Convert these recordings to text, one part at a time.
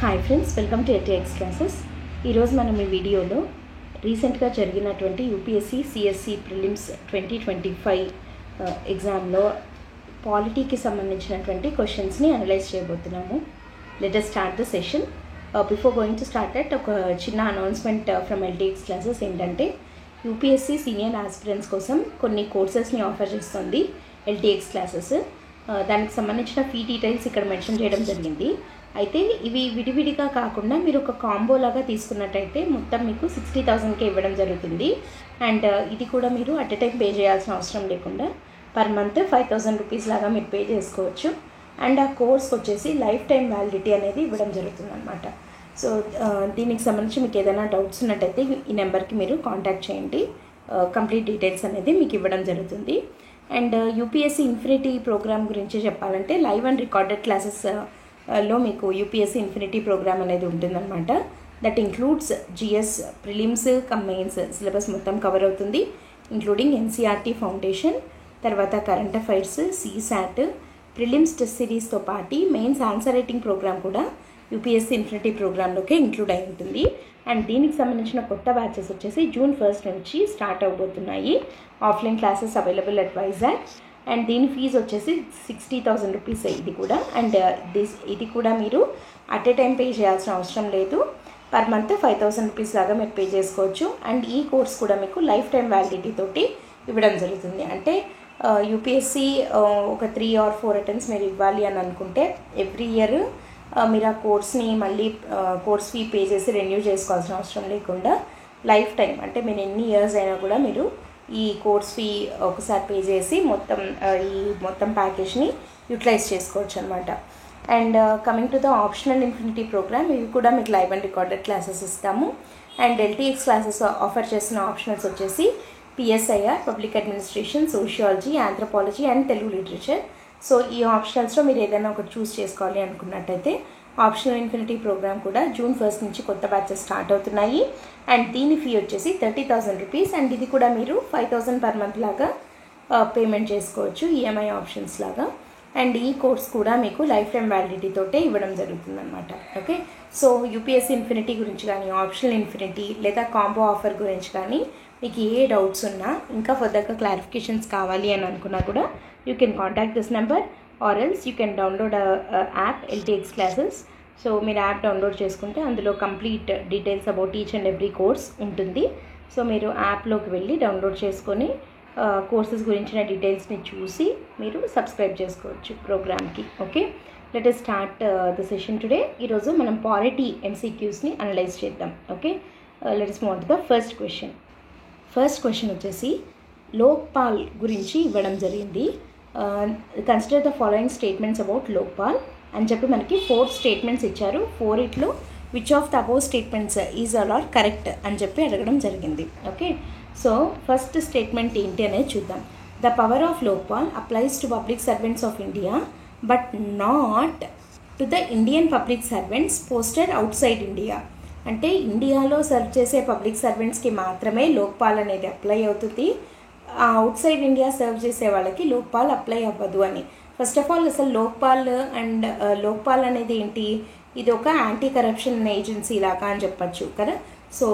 Hi friends, welcome to LTX classes. ఈరోజు మనం ఈ వీడియోలో రీసెంట్గా జరిగినటువంటి యూపీఎస్సీ సిఎస్సి ప్రిలిమ్స్ 2025 ఎగ్జామ్లో పాలిటీకి సంబంధించినటువంటి క్వశ్చన్స్ని అనలైజ్ చేయబోతున్నాము. Let us start the session. Before going to start that ఒక చిన్న అనౌన్స్మెంట్ ఫ్రమ్ ఎల్టీఎక్స్ క్లాసెస్ ఏంటంటే, యూపీఎస్సీ సీనియర్ ఆస్పిరెంట్స్ కోసం కొన్ని కోర్సెస్ని ఆఫర్ చేస్తుంది ఎల్టీఎక్స్ క్లాసెస్. దానికి సంబంధించిన ఫీ డీటెయిల్స్ ఇక్కడ మెన్షన్ చేయడం జరిగింది. అయితే ఇవి విడివిడిగా కాకుండా మీరు ఒక కాంబో లాగా తీసుకున్నట్టయితే మొత్తం మీకు 60,000కే ఇవ్వడం జరుగుతుంది. అండ్ ఇది కూడా మీరు అట్ ఎ టైం పే చేయాల్సిన అవసరం లేకుండా పర్ మంత్ 5,000 రూపీస్ లాగా మీరు పే చేసుకోవచ్చు. అండ్ ఆ కోర్స్ వచ్చేసి లైఫ్ టైం వ్యాలిడిటీ అనేది ఇవ్వడం జరుగుతుంది అనమాట. సో దీనికి సంబంధించి మీకు ఏదైనా డౌట్స్ ఉన్నట్టయితే ఈ నెంబర్కి మీరు కాంటాక్ట్ చేయండి. కంప్లీట్ డీటెయిల్స్ అనేది మీకు ఇవ్వడం జరుగుతుంది. అండ్ యూపీఎస్సీ ఇన్ఫినిటీ ప్రోగ్రామ్ గురించి చెప్పాలంటే లైవ్ అండ్ రికార్డెడ్ క్లాసెస్ లో మీకు యూపీఎస్సీ ఇన్ఫినిటీ ప్రోగ్రామ్ అనేది ఉంటుందన్నమాట. That includes GS prelims mains syllabus మొత్తం కవర్ అవుతుంది, ఇంక్లూడింగ్ ఎన్సీఆర్టీ ఫౌండేషన్, తర్వాత current affairs, CSAT, prelims test సిరీస్తో పాటు మెయిన్స్ ఆన్సర్ రైటింగ్ ప్రోగ్రామ్ కూడా యూపీఎస్సీ ఇన్ఫినిటీ ప్రోగ్రాంలోకే ఇంక్లూడ్ అయి ఉంటుంది. అండ్ దీనికి సంబంధించిన కొత్త బ్యాచెస్ వచ్చేసి June 1 నుంచి స్టార్ట్ అవబోతున్నాయి. Offline classes available at Vizag. And దీని ఫీజు వచ్చేసి 60,000 రూపీస్ ఇది కూడా. అండ్ ఇది కూడా మీరు అట్ ఏ టైం పే చేయాల్సిన అవసరం లేదు. పర్ మంత్ 5,000 రూపీస్ లాగా మీరు పే చేసుకోవచ్చు. అండ్ ఈ కోర్స్ కూడా మీకు లైఫ్ టైం వ్యాలిడిటీ తోటి ఇవ్వడం జరుగుతుంది. అంటే యూపీఎస్సీ ఒక 3 or 4 అటెంప్ట్స్ మీరు ఇవ్వాలి అని అనుకుంటే ఎవ్రీ ఇయర్ మీరు ఆ కోర్స్ని మళ్ళీ కోర్స్ ఫీ పే చేసి రెన్యూ చేసుకోవాల్సిన అవసరం లేకుండా లైఫ్ టైం అంటే మీరు ఎన్ని ఇయర్స్ అయినా కూడా మీరు ఈ కోర్స్ ఫీ ఒకసారి పే చేసి మొత్తం ప్యాకేజ్ని యూటిలైజ్ చేసుకోవచ్చు అనమాట. And coming to the optional infinity programme, ఇవి కూడా మీకు లైవ్ అండ్ రికార్డెడ్ క్లాసెస్ ఇస్తాము. అండ్ ఎల్టీఎక్స్ క్లాసెస్ ఆఫర్ చేసిన ఆప్షనల్స్ వచ్చేసి PSIR, public administration, sociology, anthropology and Telugu literature. So ఈ ఆప్షనల్స్లో మీరు ఏదైనా ఒకటి చూస్ చేసుకోవాలి అనుకున్నట్టయితే ఆప్షనల్ ఇన్ఫినిటీ ప్రోగ్రామ్ కూడా June 1 నుంచి కొత్త బ్యాచెస్ స్టార్ట్ అవుతున్నాయి. అండ్ దీని ఫీ వచ్చేసి 30,000 రూపీస్. అండ్ ఇది కూడా మీరు 5,000 పర్ మంత్ లాగా పేమెంట్ చేసుకోవచ్చు ఈఎంఐ ఆప్షన్స్ లాగా. అండ్ ఈ కోర్స్ కూడా మీకు లైఫ్ టైం వ్యాలిడిటీ తోటే ఇవ్వడం జరుగుతుంది అనమాట. ఓకే, సో యూపీఎస్సీ ఇన్ఫినిటీ గురించి కానీ, ఆప్షనల్ ఇన్ఫినిటీ లేదా కాంబో ఆఫర్ గురించి కానీ మీకు ఏ డౌట్స్ ఉన్నా, ఇంకా ఫర్దర్గా క్లారిఫికేషన్స్ కావాలి అని అనుకున్నా కూడా you can contact this number or else you can download app LTX classes. So మీరు యాప్ డౌన్లోడ్ చేసుకుంటే అందులో complete details about each and every course ఉంటుంది. సో మీరు యాప్లోకి వెళ్ళి డౌన్లోడ్ చేసుకొని కోర్సెస్ గురించిన డీటెయిల్స్ని చూసి మీరు సబ్స్క్రైబ్ చేసుకోవచ్చు ప్రోగ్రామ్కి. Okay, let us start the session today. ఈరోజు మనం పాలిటీ ఎంసీక్యూస్ని అనలైజ్ చేద్దాం. Okay, let us move on to the first question. First question వచ్చేసి లోక్పాల్ గురించి ఇవ్వడం జరిగింది. Consider the following statements about Lokpal అని చెప్పి మనకి 4 స్టేట్మెంట్స్ ఇచ్చారు. 4 which of the above statements is all are correct అని చెప్పి అడగడం జరిగింది. ఓకే, సో ఫస్ట్ స్టేట్మెంట్ ఏంటి అనేది చూద్దాం. The power of Lokpal applies to public servants of India but not to the Indian public servants posted outside India. అంటే ఇండియాలో serve చేసే పబ్లిక్ సర్వెంట్స్కి మాత్రమే లోక్పాల్ అనేది అప్లై అవుతుంది. అవుట్ సైడ్ ఇండియా సర్వ్ చేసే వాళ్ళకి లోక్పాల్ అప్లై అవ్వదు అని. ఫస్ట్ ఆఫ్ ఆల్ అసలు లోక్పాల్ అనేది ఏంటి? ఇది ఒక యాంటీ కరప్షన్ ఏజెన్సీ లాగా అని చెప్పచ్చు కదా. సో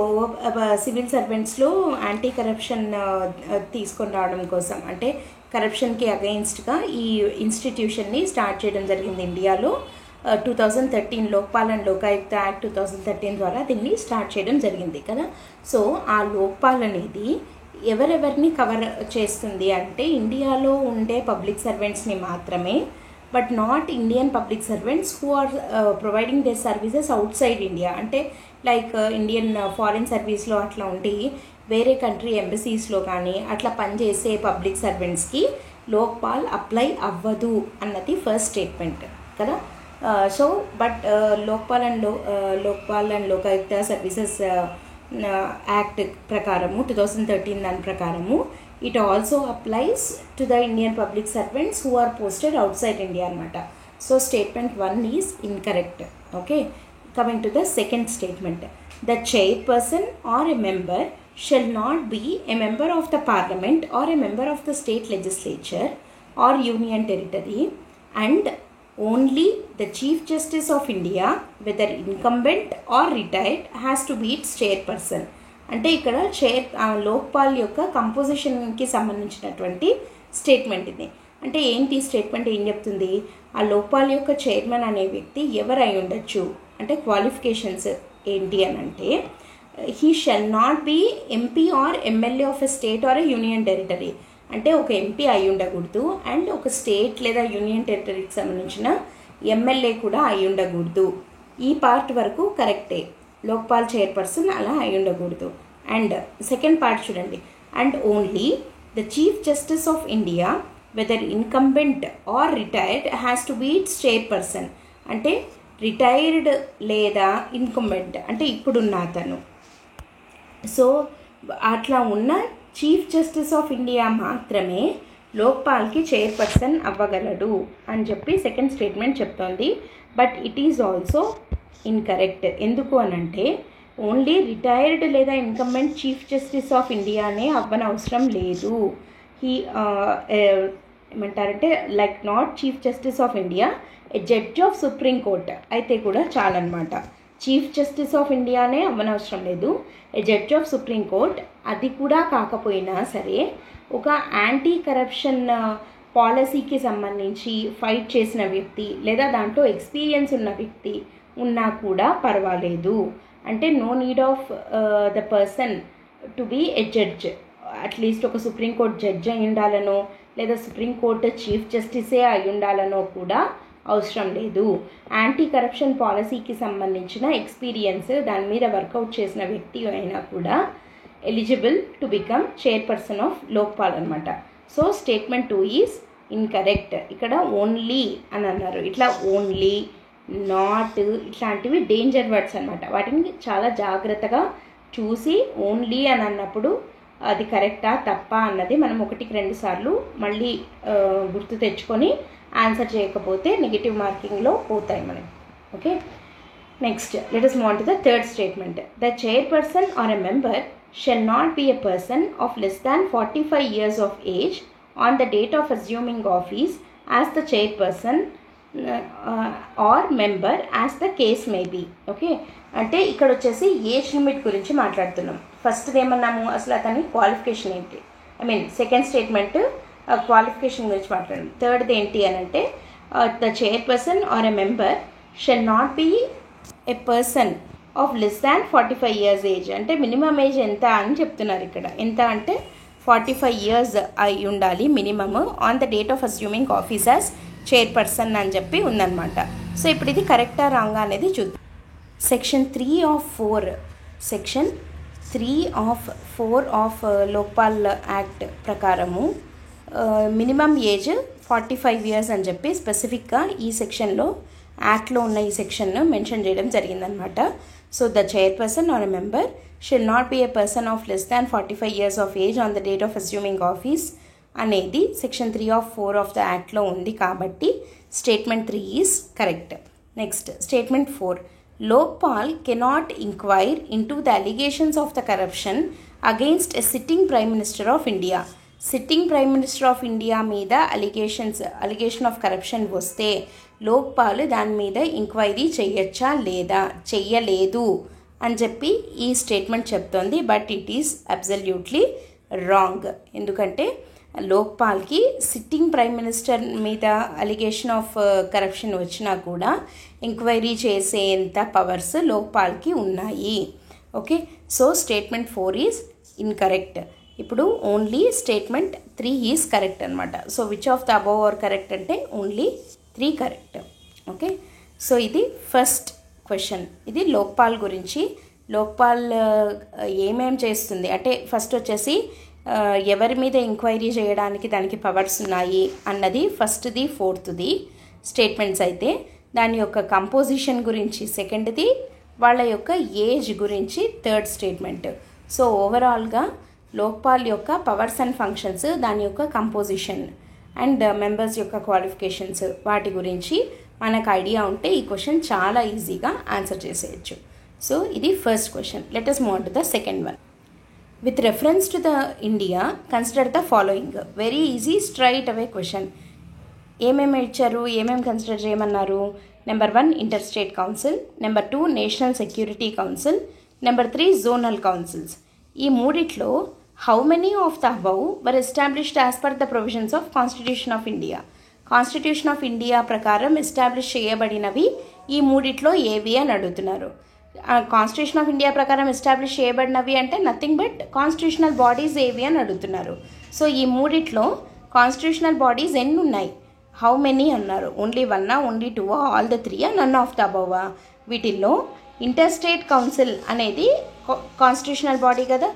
సివిల్ సర్వెంట్స్లో యాంటీ కరప్షన్ తీసుకొని రావడం కోసం, అంటే కరప్షన్కి అగెయిన్స్ట్గా ఈ ఇన్స్టిట్యూషన్ని స్టార్ట్ చేయడం జరిగింది ఇండియాలో. 2013 లోక్పాల్ అండ్ లోకాయుక్త యాక్ట్ 2013 ద్వారా దీన్ని స్టార్ట్ చేయడం జరిగింది కదా. సో ఆ లోక్పాల్ అనేది ఎవరెవరిని కవర్ చేస్తుంది అంటే ఇండియాలో ఉండే పబ్లిక్ సర్వెంట్స్ని మాత్రమే, but not Indian public servants who are providing their services outside India. అంటే లైక్ ఇండియన్ ఫారిన్ సర్వీస్లో అట్లా ఉండి వేరే కంట్రీ ఎంబసీస్లో కానీ అట్లా పనిచేసే పబ్లిక్ సర్వెంట్స్కి లోక్పాల్ అప్లై అవ్వదు అన్నది ఫస్ట్ స్టేట్మెంట్ కదా. So but Lokpal and Lokayukta services act ప్రకారము 2013 దాని ప్రకారము it also applies to the Indian public servants who are posted outside India అనమాట. So statement 1 is incorrect. Okay, coming to the second statement. The chairperson or a member shall not be a member of the parliament or a member of the state legislature or union territory and only the chief justice of India whether incumbent or retired has to be its chairperson. అంటే ఇక్కడ లోక్పాల్ యొక్క కంపోజిషన్కి సంబంధించినటువంటి statement ఇది. అంటే ఏంటి statement ఏం చెప్తుంది, ఆ లోక్పాల్ యొక్క చైర్మన్ అనే వ్యక్తి ఎవరై ఉండొచ్చు అంటే క్వాలిఫికేషన్స్ ఏంటి అని అంటే, he shall not be MP or MLA of a state or a union territory. అంటే ఒక ఎంపీ అయి ఉండకూడదు అండ్ ఒక స్టేట్ లేదా యూనియన్ టెరిటరీకి సంబంధించిన ఎమ్మెల్యే కూడా అయి ఉండకూడదు. ఈ పార్ట్ వరకు కరెక్టే, లోక్పాల్ చైర్పర్సన్ అలా అయి ఉండకూడదు. అండ్ సెకండ్ పార్ట్ చూడండి, and only the chief justice of India whether incumbent or retired has to be its chairperson. అంటే రిటైర్డ్ లేదా ఇన్కంబెంట్ అంటే ఇప్పుడున్న అతను. సో అట్లా ఉన్న చీఫ్ జస్టిస్ ఆఫ్ ఇండియా మాత్రమే లోక్పాల్కి చైర్పర్సన్ అవ్వగలడు అని చెప్పి సెకండ్ స్టేట్మెంట్ చెప్తోంది. But it is also incorrect. ఎందుకు అనంటే ఓన్లీ రిటైర్డ్ లేదా ఇన్కంబెంట్ చీఫ్ జస్టిస్ ఆఫ్ ఇండియానే అవ్వనవసరం లేదు. ఏమంటారంటే like not chief justice of India, A judge of supreme court అయితే కూడా చాలన్నమాట. చీఫ్ జస్టిస్ ఆఫ్ ఇండియానే అవ్వనవసరం లేదు, ఏ జడ్జ్ ఆఫ్ సుప్రీం కోర్ట్ అది కూడా కాకపోయినా సరే ఒక యాంటీ కరప్షన్ పాలసీకి సంబంధించి ఫైట్ చేసిన వ్యక్తి లేదా దాంట్లో ఎక్స్పీరియన్స్ ఉన్న వ్యక్తి ఉన్నా కూడా పర్వాలేదు. అంటే no need of the person to be a judge, at least ఒక సుప్రీంకోర్టు జడ్జ్ అయి ఉండాలనో లేదా సుప్రీంకోర్టు చీఫ్ జస్టిసే అయి ఉండాలనో కూడా అవసరం లేదు. యాంటీ కరప్షన్ పాలసీకి సంబంధించిన ఎక్స్పీరియన్స్ దాని మీద వర్కౌట్ చేసిన వ్యక్తి అయినా కూడా eligible to become chairperson of Lokpal అనమాట. So statement 2 is incorrect. ఇక్కడ ఓన్లీ అని అన్నారు, ఇట్లా ఓన్లీ నాట్ ఇట్లాంటివి డేంజర్ వర్డ్స్ అనమాట. వాటిని చాలా జాగ్రత్తగా చూసి ఓన్లీ అని అన్నప్పుడు అది కరెక్టా తప్పా అన్నది మనం 1-2 సార్లు మళ్ళీ గుర్తు తెచ్చుకొని ఆన్సర్ చేయకపోతే నెగిటివ్ మార్కింగ్లో పోతాయి మనకి. Okay, next let us move on to the third statement. The chairperson or a member shall not be a person of less than 45 years of age on the date of assuming office as the chairperson or member as the case may be. Okay, అంటే ఇక్కడ వచ్చేసి age limit గురించి మాట్లాడుతున్నాం. ఫస్ట్ది ఏమన్నాము, అసలు అతని qualification ఏంటి, second statement qualification గురించి మాట్లాడాం. థర్డ్ది ఏంటి అని అంటే the chairperson or a member shall not be a person of less than 45 years age. అంటే మినిమం ఏజ్ ఎంత అని చెప్తున్నారు ఇక్కడ. ఎంత అంటే 45 years అయి ఉండాలి minimum on the date of assuming office as chairperson అని చెప్పి ఉందన్నమాట. సో ఇప్పుడు ఇది కరెక్టా రాంగా అనేది చూద్దాం. Section 3 of 4 of Lokpal act ప్రకారము మినిమం ఏజ్ 45 years అని చెప్పి స్పెసిఫిక్గా ఈ సెక్షన్లో యాక్ట్లో ఉన్న ఈ సెక్షన్ను మెన్షన్ చేయడం జరిగిందనమాట. So the chairperson or a member shall not be a person of less than 45 years of age on the date of assuming office అనేది సెక్షన్ 3 ఆఫ్ 4 ఆఫ్ ద యాక్ట్లో ఉంది కాబట్టి statement 3 is correct. Next statement 4, Lokpal cannot inquire into the allegations of the corruption against a sitting Prime Minister of India. Sitting prime minister of India మీద allegation of corruption వస్తే లోక్పాల్ దాని మీద enquiry చేయొచ్చా లేదా, చెయ్యలేదు అని చెప్పి ఈ స్టేట్మెంట్ చెప్తోంది. But it is absolutely wrong. ఎందుకంటే లోక్పాల్కి సిట్టింగ్ ప్రైమ్ మినిస్టర్ మీద అలిగేషన్ ఆఫ్ కరప్షన్ వచ్చినా కూడా ఎంక్వైరీ చేసేంత పవర్స్ లోక్పాల్కి ఉన్నాయి. Okay, so statement 4 is incorrect. ఇప్పుడు ఓన్లీ స్టేట్మెంట్ 3 ఈజ్ కరెక్ట్ అనమాట. So which of the above are correct అంటే ఓన్లీ 3 కరెక్ట్. ఓకే, సో ఇది ఫస్ట్ క్వశ్చన్. ఇది లోక్పాల్ గురించి. లోక్పాల్ ఏమేం చేస్తుంది అంటే ఫస్ట్ వచ్చేసి ఎవరి మీద ఎంక్వైరీ చేయడానికి దానికి పవర్స్ ఉన్నాయి అన్నది ఫస్ట్ది, ఫోర్త్ది స్టేట్మెంట్స్ అయితే దాని యొక్క కంపోజిషన్ గురించి సెకండ్ది, వాళ్ళ యొక్క ఏజ్ గురించి థర్డ్ స్టేట్మెంట్. సో ఓవరాల్గా లోక్పాల్ యొక్క పవర్స్ అండ్ ఫంక్షన్స్, దాని యొక్క కంపోజిషన్ అండ్ మెంబర్స్ యొక్క క్వాలిఫికేషన్స్ వాటి గురించి మనకు ఐడియా ఉంటే ఈ క్వశ్చన్ చాలా ఈజీగా ఆన్సర్ చేసేయచ్చు. సో ఇది first question. Let us move on to the second one. With reference to the India, consider the following. Very easy, straight away question. ఏమేమి ఇచ్చారు, ఏమేమి కన్సిడర్ చేయమన్నారు? Number 1 inter state council, number 2 national security council, number 3 zonal councils. ఈ మూడిట్లో how many of the above were established as per the provisions of constitution of India? Constitution of India ప్రకారం establish చేయబడినవి ఈ మూడిట్లో ఏవి అని అడుగుతున్నారు. కాన్స్టిట్యూషన్ ఆఫ్ ఇండియా ప్రకారం ఎస్టాబ్లిష్ చేయబడినవి అంటే నథింగ్ బట్ కాన్స్టిట్యూషనల్ బాడీస్ ఏవి అని అడుగుతున్నారు. సో ఈ మూడిట్లో కాన్స్టిట్యూషనల్ బాడీస్ ఎన్ని ఉన్నాయి? హౌ మెనీ అన్నారు. Only 1, only 2, all the 3, none of the above? వీటిల్లో ఇంటర్ స్టేట్ కౌన్సిల్ అనేది కాన్స్టిట్యూషనల్ బాడీ కదా,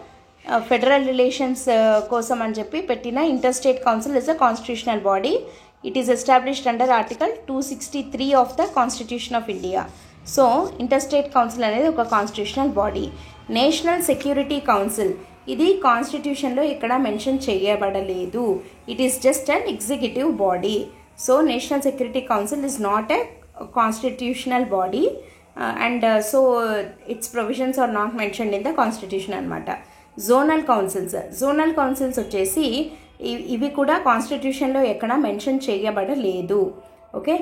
ఫెడరల్ రిలేషన్స్ కోసం అని చెప్పి పెట్టిన inter state council is a constitutional body. It is established under article 263 of the constitution of India. So inter state council అనేది ఒక constitutional body. National security council ఇది కాన్స్టిట్యూషన్లో ఇక్కడ మెన్షన్ చేయబడలేదు. It is just an executive body. So national security council is not a constitutional body and so its provisions are not mentioned in the constitution అనమాట. Zonal councils వచ్చేసి ఇవి కూడా కాన్స్టిట్యూషన్లో ఎక్కడ మెన్షన్ చేయబడలేదు. ఓకే,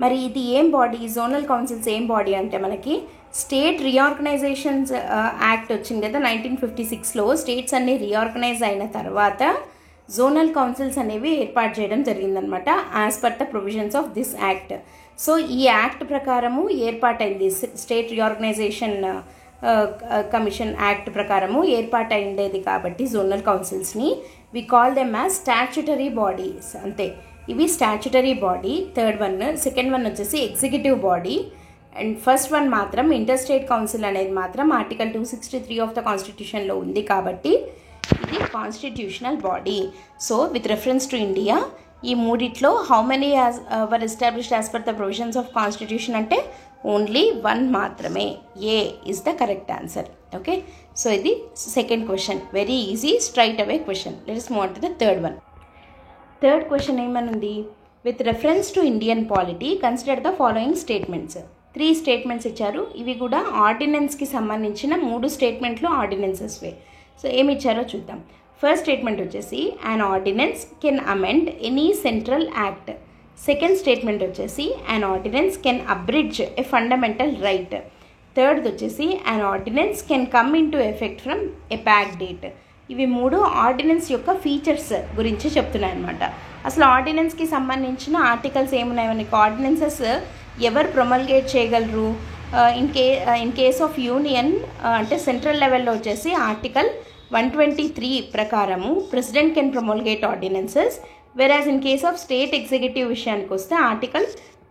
మరి ఇది ఏం బాడీ? జోనల్ కౌన్సిల్స్ ఏం బాడీ అంటే మనకి స్టేట్ రీఆర్గనైజేషన్స్ యాక్ట్ వచ్చింది కదా 1956లో. స్టేట్స్ అన్నీ రీఆర్గనైజ్ అయిన తర్వాత జోనల్ కౌన్సిల్స్ అనేవి ఏర్పాటు చేయడం జరిగిందనమాట as per the provisions of this act. So ఈ యాక్ట్ ప్రకారము ఏర్పాటైంది, స్టేట్ రీఆర్గనైజేషన్ కమిషన్ యాక్ట్ ప్రకారము ఏర్పాటైండేది కాబట్టి జోనల్ కౌన్సిల్స్ని we call them as statutory bodies. అంతే, ఇవి statutory body. Third one. Second one వచ్చేసి executive body. And first one మాత్రం ఇంటర్ స్టేట్ కౌన్సిల్ అనేది మాత్రం ఆర్టికల్ 263 ఆఫ్ ద కాన్స్టిట్యూషన్లో ఉంది కాబట్టి ఇది constitutional body. So with reference to India ఈ మూడిట్లో how many were established as per the provisions of constitution అంటే ఓన్లీ 1 మాత్రమే. A is the correct answer. Okay, so ఇది second question. Very easy, straight away question. Let's move on to the third one. Third question ఏమనుంది? With reference to Indian polity consider the following statements. 3 statements ఇచ్చారు. ఇవి కూడా ఆర్డినెన్స్కి సంబంధించిన 3 స్టేట్మెంట్లు ఆర్డినెన్సెస్వే. So ఏమి ఇచ్చారో చూద్దాం. ఫస్ట్ స్టేట్మెంట్ వచ్చేసి an ordinance can amend any central act. Second statement వచ్చేసి an ordinance can abridge a fundamental right. Third వచ్చేసి an ordinance can come into effect from a pact date. ఇవి 3 ఆర్డినెన్స్ యొక్క features గురించి చెప్తున్నాయి అనమాట. అసలు ఆర్డినెన్స్కి సంబంధించిన ఆర్టికల్స్ ఏమున్నాయి మనకి? ఆర్డినెన్సెస్ ఎవరు ప్రొమల్గేట్ చేయగలరు? ఇన్ కేస్ ఆఫ్ యూనియన్ అంటే సెంట్రల్ లెవెల్లో వచ్చేసి ఆర్టికల్ 123 ప్రకారము president can promulgate ordinances. Whereas in case of state executive విషయానికి వస్తే ఆర్టికల్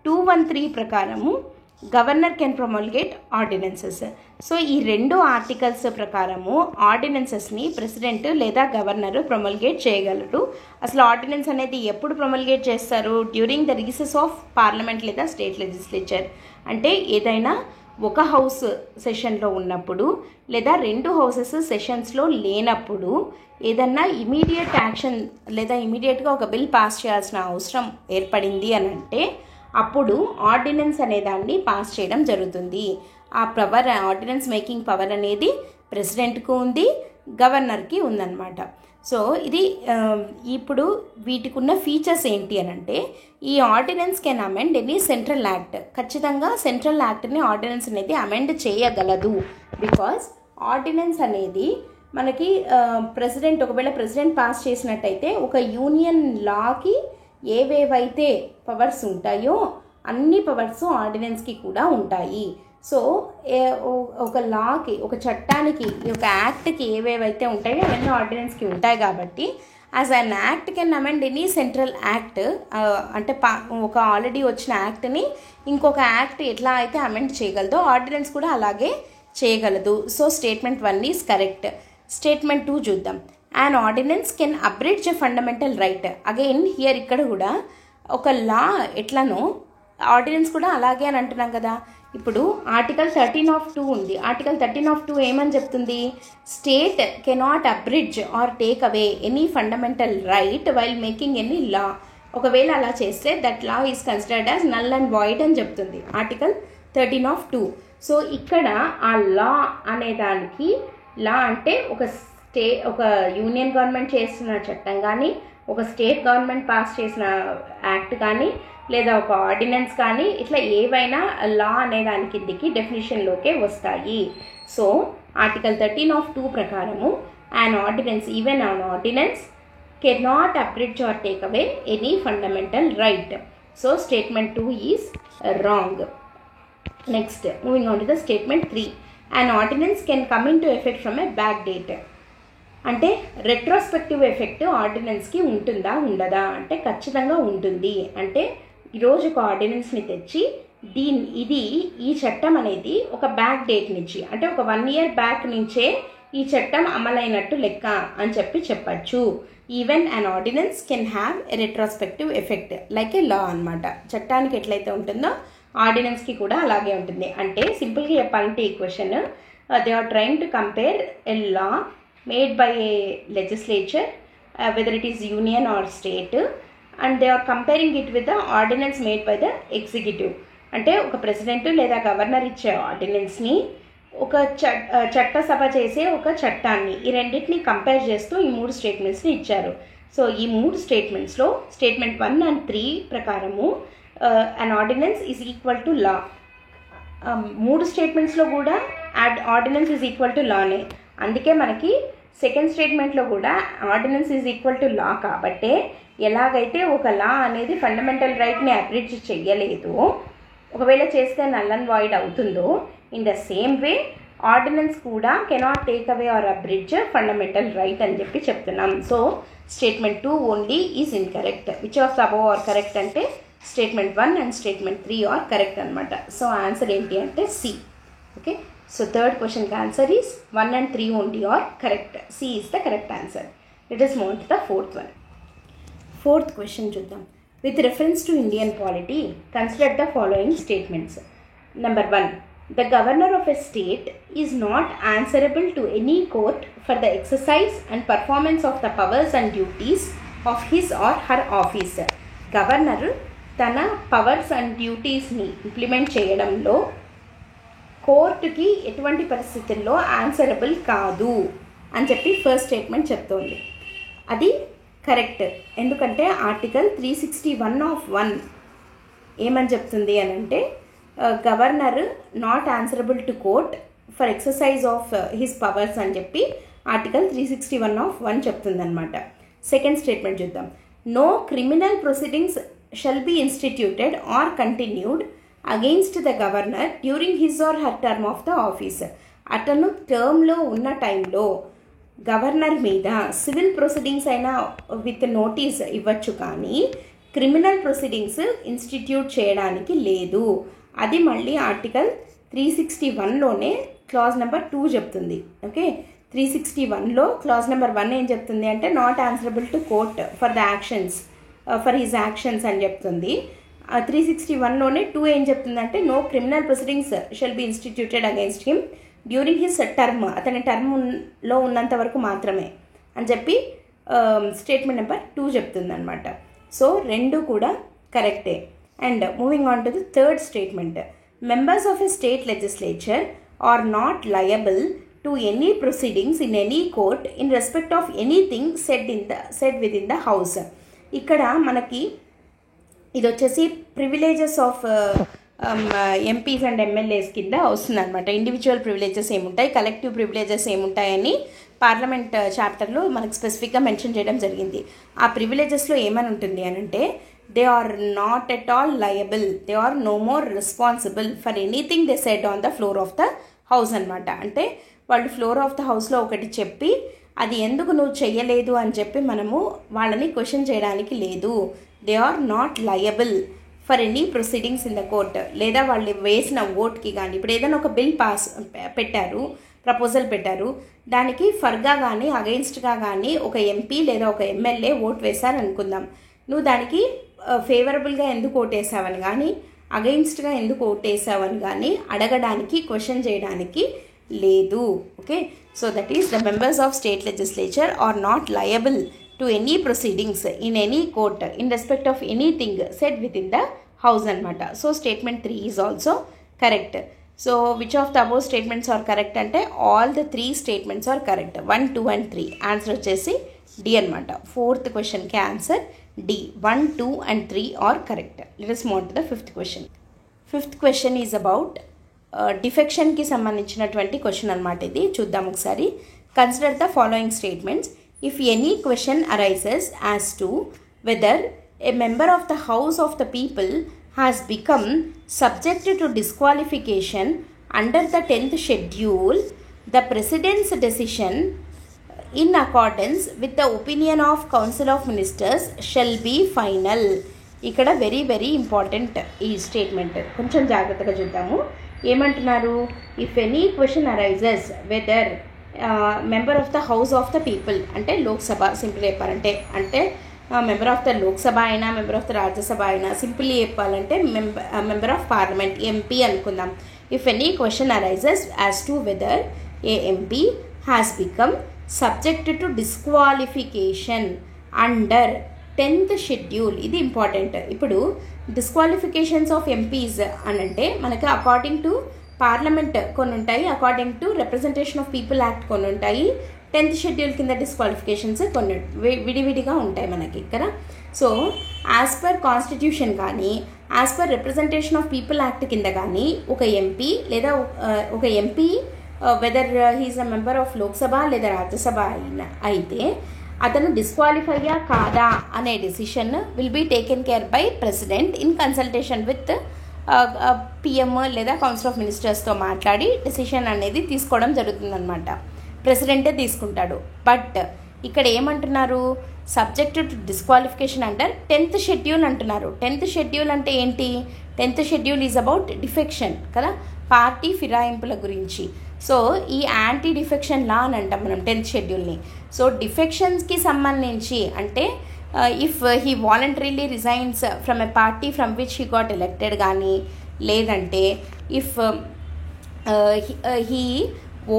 213 ప్రకారము governor can promulgate ordinances. So ఈ 2 ఆర్టికల్స్ ప్రకారము ఆర్డినెన్సెస్ని ప్రెసిడెంట్ లేదా గవర్నర్ ప్రొమల్గేట్ చేయగలరు. అసలు ఆర్డినెన్స్ అనేది ఎప్పుడు ప్రొమల్గేట్ చేస్తారు? During the recess of parliament లేదా స్టేట్ లెజిస్లేచర్. అంటే ఏదైనా ఒక హౌస్ సెషన్లో ఉన్నప్పుడు లేదా 2 హౌసెస్ సెషన్స్లో లేనప్పుడు ఏదన్నా ఇమీడియట్ యాక్షన్ లేదా ఇమీడియట్గా ఒక బిల్ పాస్ చేయాల్సిన అవసరం ఏర్పడింది అని అంటే అప్పుడు ఆర్డినెన్స్ అనేదాన్ని పాస్ చేయడం జరుగుతుంది. ఆ పవర్, ఆర్డినెన్స్ మేకింగ్ పవర్ అనేది ప్రెసిడెంట్కు ఉంది, గవర్నర్కి ఉందన్నమాట. సో ఇది ఇప్పుడు వీటికి ఉన్న ఫీచర్స్ ఏంటి అని అంటే ఈ ordinance can amend any central act. ఖచ్చితంగా సెంట్రల్ యాక్ట్ని ఆర్డినెన్స్ అనేది అమెండ్ చేయగలదు. బికాజ్ ఆర్డినెన్స్ అనేది మనకి ఒకవేళ ప్రెసిడెంట్ పాస్ చేసినట్టయితే ఒక యూనియన్ లాకి ఏవేవైతే పవర్స్ ఉంటాయో అన్ని పవర్స్ ఆర్డినెన్స్కి కూడా ఉంటాయి. సో ఒక లాకి, ఒక చట్టానికి, ఒక యాక్ట్కి ఏవేవైతే ఉంటాయో అవన్నీ ఆర్డినెన్స్కి ఉంటాయి కాబట్టి as an act can amend any central act. అంటే ఒక ఆల్రెడీ వచ్చిన యాక్ట్ని ఇంకొక యాక్ట్ ఎట్లా అయితే అమెండ్ చేయగలదో ఆర్డినెన్స్ కూడా అలాగే చేయగలదు. So statement 1 is correct. Statement 2 చూద్దాం. an ordinance can abridge a fundamental right. Again here ఇక్కడ కూడా ఒక లా ఎట్లనో ఆర్డినెన్స్ కూడా అలాగే అని అంటున్నాం కదా. ఇప్పుడు ఆర్టికల్ 13(2) ఉంది. ఆర్టికల్ 13(2) ఏమని చెప్తుంది? State cannot abridge or take away any fundamental right while making any law. ఒకవేళ అలా చేస్తే that law is considered as null and void అని చెప్తుంది ఆర్టికల్ 13(2). సో ఇక్కడ ఆ లా అనేదానికి, లా అంటే ఒక యూనియన్ గవర్నమెంట్ చేస్తున్న చట్టం కానీ ఒక స్టేట్ గవర్నమెంట్ పాస్ చేసిన యాక్ట్ కానీ లేదా ఒక ఆర్డినెన్స్ కానీ ఇట్లా ఏవైనా లా అనే దాని కిందికి డెఫినేషన్లోకే వస్తాయి. సో ఆర్టికల్ 13(2) ప్రకారము an ordinance cannot abridge or take away any fundamental right. So statement 2 is wrong. Next, moving on to the statement 3. An ordinance can come into effect from a back date. అంటే retrospective effect ఆర్డినెన్స్కి ఉంటుందా ఉండదా అంటే ఖచ్చితంగా ఉంటుంది. అంటే ఈరోజు ఒక ఆర్డినెన్స్ని తెచ్చి ఈ చట్టం అనేది ఒక బ్యాక్ డేట్ నుంచి అంటే ఒక 1 year బ్యాక్ నుంచే ఈ చట్టం అమలైనట్టు లెక్క అని చెప్పచ్చు. Even an ordinance can have a retrospective effect like a law అనమాట. చట్టానికి ఎట్లయితే ఉంటుందో ఆర్డినెన్స్కి కూడా అలాగే ఉంటుంది. అంటే సింపుల్గా చెప్పాలంటే ఈ question they are trying to compare a law made by a legislature, whether it is union or state, and they are comparing it with the ordinance made by the executive. అంటే ఒక ప్రెసిడెంట్ లేదా governor ఇచ్చే ఆర్డినెన్స్ని ఒక చట్టసభ చేసే ఒక చట్టాన్ని ఈ రెండింటిని కంపేర్ చేస్తూ ఈ 3 స్టేట్మెంట్స్ని ఇచ్చారు. సో ఈ 3 స్టేట్మెంట్స్లో స్టేట్మెంట్ 1 and 3 ప్రకారము an ordinance is equal to law. 3 స్టేట్మెంట్స్లో కూడా ఆర్డినెన్స్ ఈజ్ ఈక్వల్ టు లానే. అందుకే మనకి సెకండ్ స్టేట్మెంట్లో కూడా ఆర్డినెన్స్ ఈజ్ ఈక్వల్ టు లా కాబట్టే ఎలాగైతే ఒక లా అనేది ఫండమెంటల్ రైట్ని అబ్రిడ్జ్ చెయ్యలేదు, ఒకవేళ చేస్తే నల్ అండ్ వాయిడ్ అవుతుందో, in the same way ordinance కూడా cannot take away or abridge fundamental right అని చెప్తున్నాం. So statement 2 only is incorrect. Which of the above are correct అంటే statement 1 and statement 3 are correct అనమాట. So answer ఏంటి అంటే C. Okay, so third question answer is 1 and 3 only are correct. C is the correct answer. Let us move on to the fourth one. Fourth question చూద్దాం. With reference to Indian polity, consider the following statements. Number 1. The governor of a state is not answerable to any court for the exercise and performance of the powers and duties of his or her office. Governor తన powers and డ్యూటీస్ని implement చేయడంలో కోర్టుకి ఎటువంటి పరిస్థితుల్లో answerable కాదు అని first statement చెప్తోంది. అది correct. ఎందుకంటే ఆర్టికల్ 361(1) ఏమని చెప్తుంది అని అంటే governor not answerable to court for exercise of his powers అని ఆర్టికల్ 361(1) చెప్తుందన్నమాట. సెకండ్ స్టేట్మెంట్ చూద్దాం. No criminal proceedings shall be instituted or continued against the governor during his or her term of the office. అతను టర్మ్లో ఉన్న టైంలో governor మీద civil proceedings అయినా with notice ఇవ్వచ్చు, కానీ క్రిమినల్ ప్రొసీడింగ్స్ ఇన్స్టిట్యూట్ చేయడానికి లేదు. అది మళ్ళీ ఆర్టికల్ 361లోనే క్లాజ్ నెంబర్ 2 చెప్తుంది. ఓకే, 361లో క్లాజ్ నెంబర్ 1 ఏం చెప్తుంది అంటే not answerable to court for the actions for his actions అని చెప్తుంది. 361లోనే 2 ఏం చెప్తుందంటే no criminal proceedings shell be instituted against him during his term, అతని టర్మ్లో ఉన్నంత వరకు మాత్రమే అని స్టేట్మెంట్ నెంబర్ 2 చెప్తుందన్నమాట. సో రెండు కూడా కరెక్టే. And moving on to the third statement. Members of a state legislature are not liable to any proceedings in any court in respect of anything said within the house. ఇక్కడ మనకి ఇది వచ్చేసి privileges of MPs and MLAs కింద వస్తుంది అనమాట. Individual privileges ఏముంటాయి, collective privileges ఏముంటాయని parliament చాప్టర్లో మనకు స్పెసిఫిక్గా మెన్షన్ చేయడం జరిగింది. ఆ ప్రివిలేజెస్లో ఏమని ఉంటుంది అని అంటే they are not at all liable, they are no more responsible for anything they said on the floor of the house అనమాట. అంటే వాళ్ళు ఫ్లోర్ ఆఫ్ ద హౌస్లో ఒకటి చెప్పి అది ఎందుకు నువ్వు చెయ్యలేదు అని మనము వాళ్ళని క్వశ్చన్ చేయడానికి లేదు. They are not liable for any proceedings in the court. లేదా వాళ్ళు వేసిన ఓట్కి కానీ, ఇప్పుడు ఏదైనా ఒక బిల్ ప్రపోజల్ పెట్టారు, దానికి ఫర్గా కానీ అగెయిన్స్ట్గా కానీ ఒక ఎంపీ లేదా ఒక ఎమ్మెల్యే ఓట్ వేశారనుకుందాం. నువ్వు దానికి ఫేవరబుల్గా ఎందుకు ఓటేసావని కానీ అగెయిన్స్ట్గా ఎందుకు ఓటేసావని కానీ అడగడానికి, క్వశ్చన్ చేయడానికి లేదు. Okay, so that is the members of state legislature are not liable to any proceedings in any court in respect of anything said within the house anamata. So statement 3 is also correct. So which of the above statements are correct ante all the 3 statements are correct. 1, 2 and 3 answer vachesi D అనమాట. 4th క్వశ్చన్కి answer D. 1, 2 and 3 are correct. Let us move on to the 5th question. 5th question is about డిఫెక్షన్కి సంబంధించినటువంటి question అనమాట. ఇది చూద్దాం ఒకసారి. Consider the following statements. If any question arises as to whether a member of the House of the People has become subject to disqualification under the 10th schedule, the President's decision in accordance with the opinion of Council of Ministers shall be final. ఇక్కడ very very important ఈ statement. కొంచెం జాగ్రత్తగా చూద్దాము. ఏమంటున్నారు? If any question arises whether member of the house of the people అంటే Lok Sabha, simple చెప్పాలంటే అంటే member of the Lok Sabha అయినా మెంబర్ ఆఫ్ ద రాజ్యసభ అయినా, సింపుల్లీ చెప్పాలంటే మెంబర్ ఆఫ్ పార్లమెంట్ ఎంపీ అనుకుందాం. If any question arises as to whether a MP has become subject to disqualification under 10th schedule. ఇది important. ఇప్పుడు disqualifications of MPs అని అంటే మనకి according to parliament కొన్ని ఉంటాయి, according to representation of people act కొన్ని ఉంటాయి, 10th షెడ్యూల్ కింద డిస్క్వాలిఫికేషన్స్ కొన్ని విడివిడిగా ఉంటాయి మనకి ఇక్కడ. సో యాజ్ పర్ కాన్స్టిట్యూషన్ కానీ as per representation of people act కింద కానీ ఒక ఎంపీ లేదా ఒక MP whether he is a member of Lok Sabha లేదా రాజ్యసభ అయితే అతను డిస్క్వాలిఫైయా కాదా అనే decision will be taken care by president in consultation with PM or council of మినిస్టర్స్తో మాట్లాడి డెసిషన్ అనేది తీసుకోవడం జరుగుతుందన్నమాట. ప్రెసిడెంటే తీసుకుంటాడు. బట్ ఇక్కడ ఏమంటున్నారు? Subject to disqualification under 10th schedule అంటున్నారు. 10th షెడ్యూల్ అంటే ఏంటి? 10th schedule is about defection కదా, పార్టీ ఫిరాయింపుల గురించి. సో ఈ యాంటీ డిఫెక్షన్ లా అని అంటాం మనం 10th షెడ్యూల్ని. సో డిఫెక్షన్స్కి సంబంధించి అంటే if he voluntarily resigns from a party from which he got elected కానీ, లేదంటే if he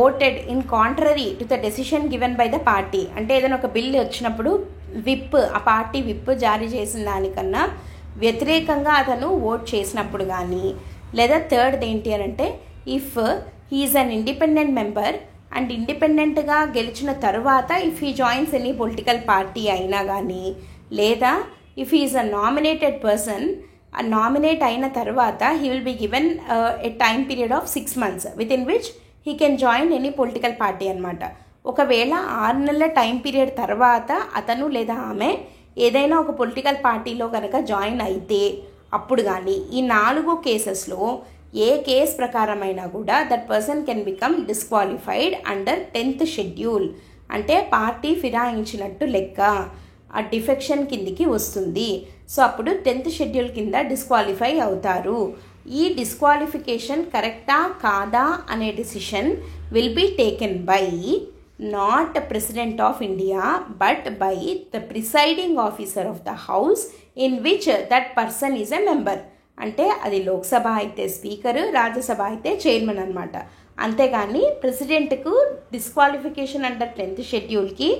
voted in contrary to the decision given by the party, అంటే ఏదైనా ఒక బిల్ వచ్చినప్పుడు విప్ ఆ పార్టీ విప్ జారీ చేసిన దానికన్నా వ్యతిరేకంగా అతను ఓట్ చేసినప్పుడు కానీ, లేదా థర్డ్ ఏంటి అని అంటే if he is an independent member and ఇండిపెండెంట్గా గెలిచిన తర్వాత if he joins any political party అయినా కానీ, లేదా if he is a nominated person, ఆ నామినేట్ అయిన తర్వాత he will be given a time period of 6 months within which he can join any political party అనమాట. ఒకవేళ 6 నెలల టైం పీరియడ్ తర్వాత అతను లేదా ఆమె ఏదైనా ఒక పొలిటికల్ పార్టీలో కనుక జాయిన్ అయితే అప్పుడు కానీ, ఈ 4 కేసెస్లో ఏ కేస్ ప్రకారమైనా కూడా that person can become disqualified under 10th schedule. అంటే పార్టీ ఫిరాయించినట్టు లెక్క, ఆ డిఫెక్షన్ కిందికి వస్తుంది. సో అప్పుడు 10th షెడ్యూల్ కింద డిస్క్వాలిఫై అవుతారు. ఈ డిస్క్వాలిఫికేషన్ కరెక్టా కాదా అనే decision will be taken by not president of India but by the presiding officer of the house in which that person is a member. అంటే అది లోక్సభ అయితే స్పీకరు, రాజ్యసభ అయితే చైర్మన్ అనమాట. అంతేగాని ప్రెసిడెంట్కు డిస్క్వాలిఫికేషన్ అండర్ 10th షెడ్యూల్కి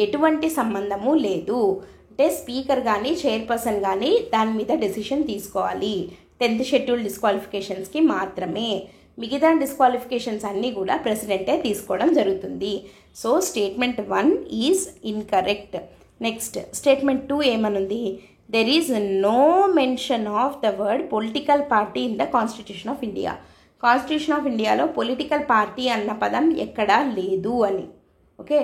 ఎటువంటి సంబంధము లేదు. అంటే స్పీకర్ కానీ చైర్పర్సన్ కానీ దాని మీద డెసిషన్ తీసుకోవాలి. 10th షెడ్యూల్ డిస్క్వాలిఫికేషన్స్కి మాత్రమే. మిగతా డిస్క్వాలిఫికేషన్స్ అన్నీ కూడా ప్రెసిడెంటే తీసుకోవడం జరుగుతుంది. So statement 1 is incorrect. Next statement 2 ఏమనుంది? There is no mention of the word political party in the constitution of India. Constitution of ఇండియాలో పొలిటికల్ పార్టీ అన్న పదం ఎక్కడా లేదు అని. ఓకే,